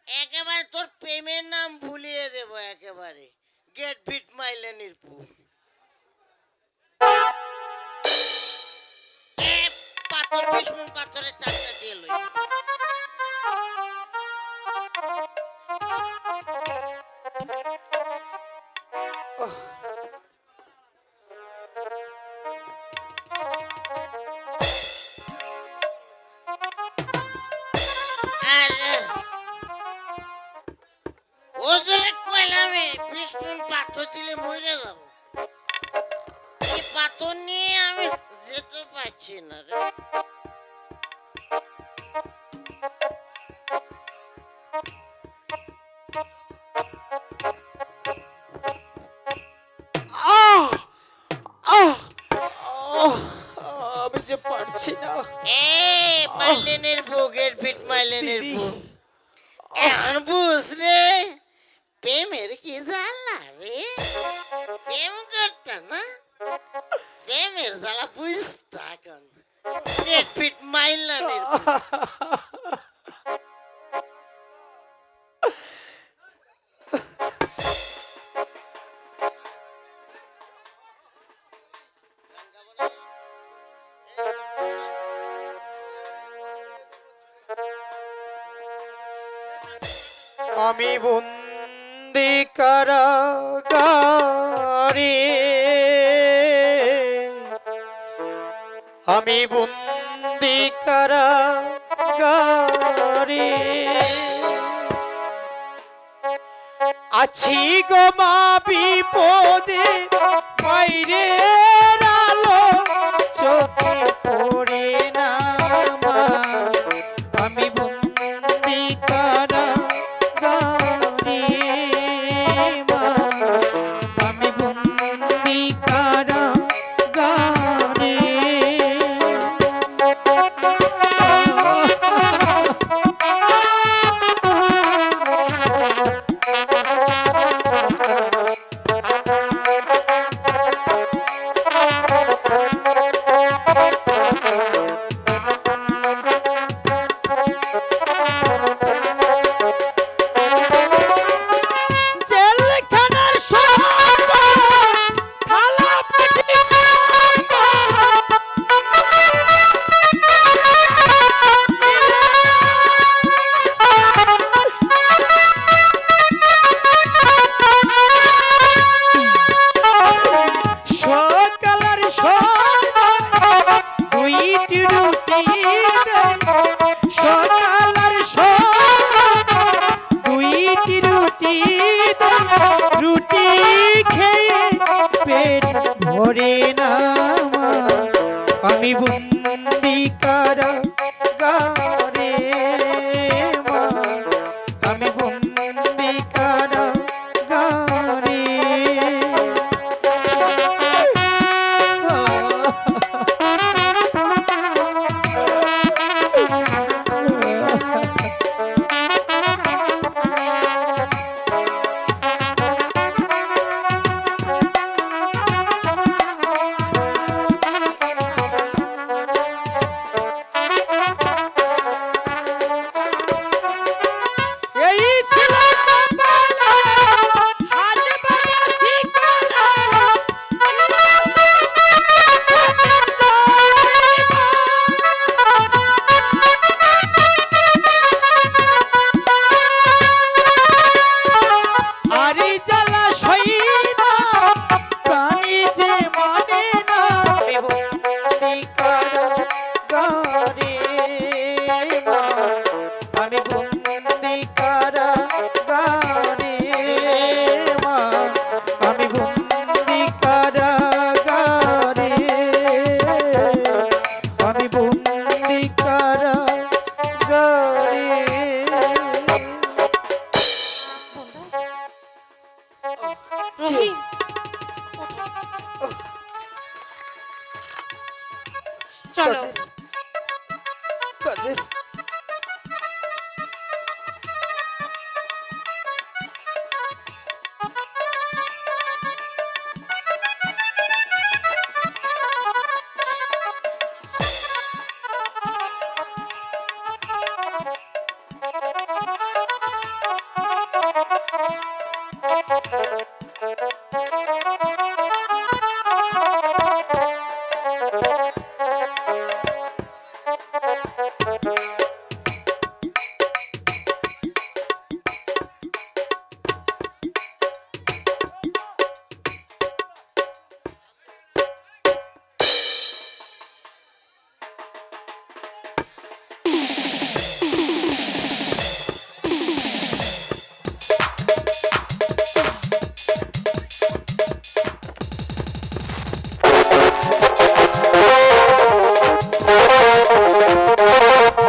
একেবারে তোর প্রেমের নাম ভুলিয়ে দেবো। একেবারে গেটবিট মাইলেনের পু। পাথর ভীষ্ম পাথরের চারটা দিয়ে লই। ওজরে কইলাম ভীষ্ম পাথর দিলে মরে যাবো। এই পাথর নিয়ে আমি যেতে পারছি না রে। আমি যে পারছি না। মাইলেনের ভোগের পিঠ মাইলেনের ভোগ এখন বুঝলে প্রেমের কি জ্বালা রে। প্রেম করতে না, প্রেমের জ্বালা বুঝতা এখন পিঠ মাইলেনের। আমি বন্দি কারাগারে, আমি বন্দি কারাগারে আছি গো মা বিপদে, বাইরে আলো চোখে পড়ে না আমার। আমি বন্দি কারাগারে মা, আমি বন্দি কারাগারে।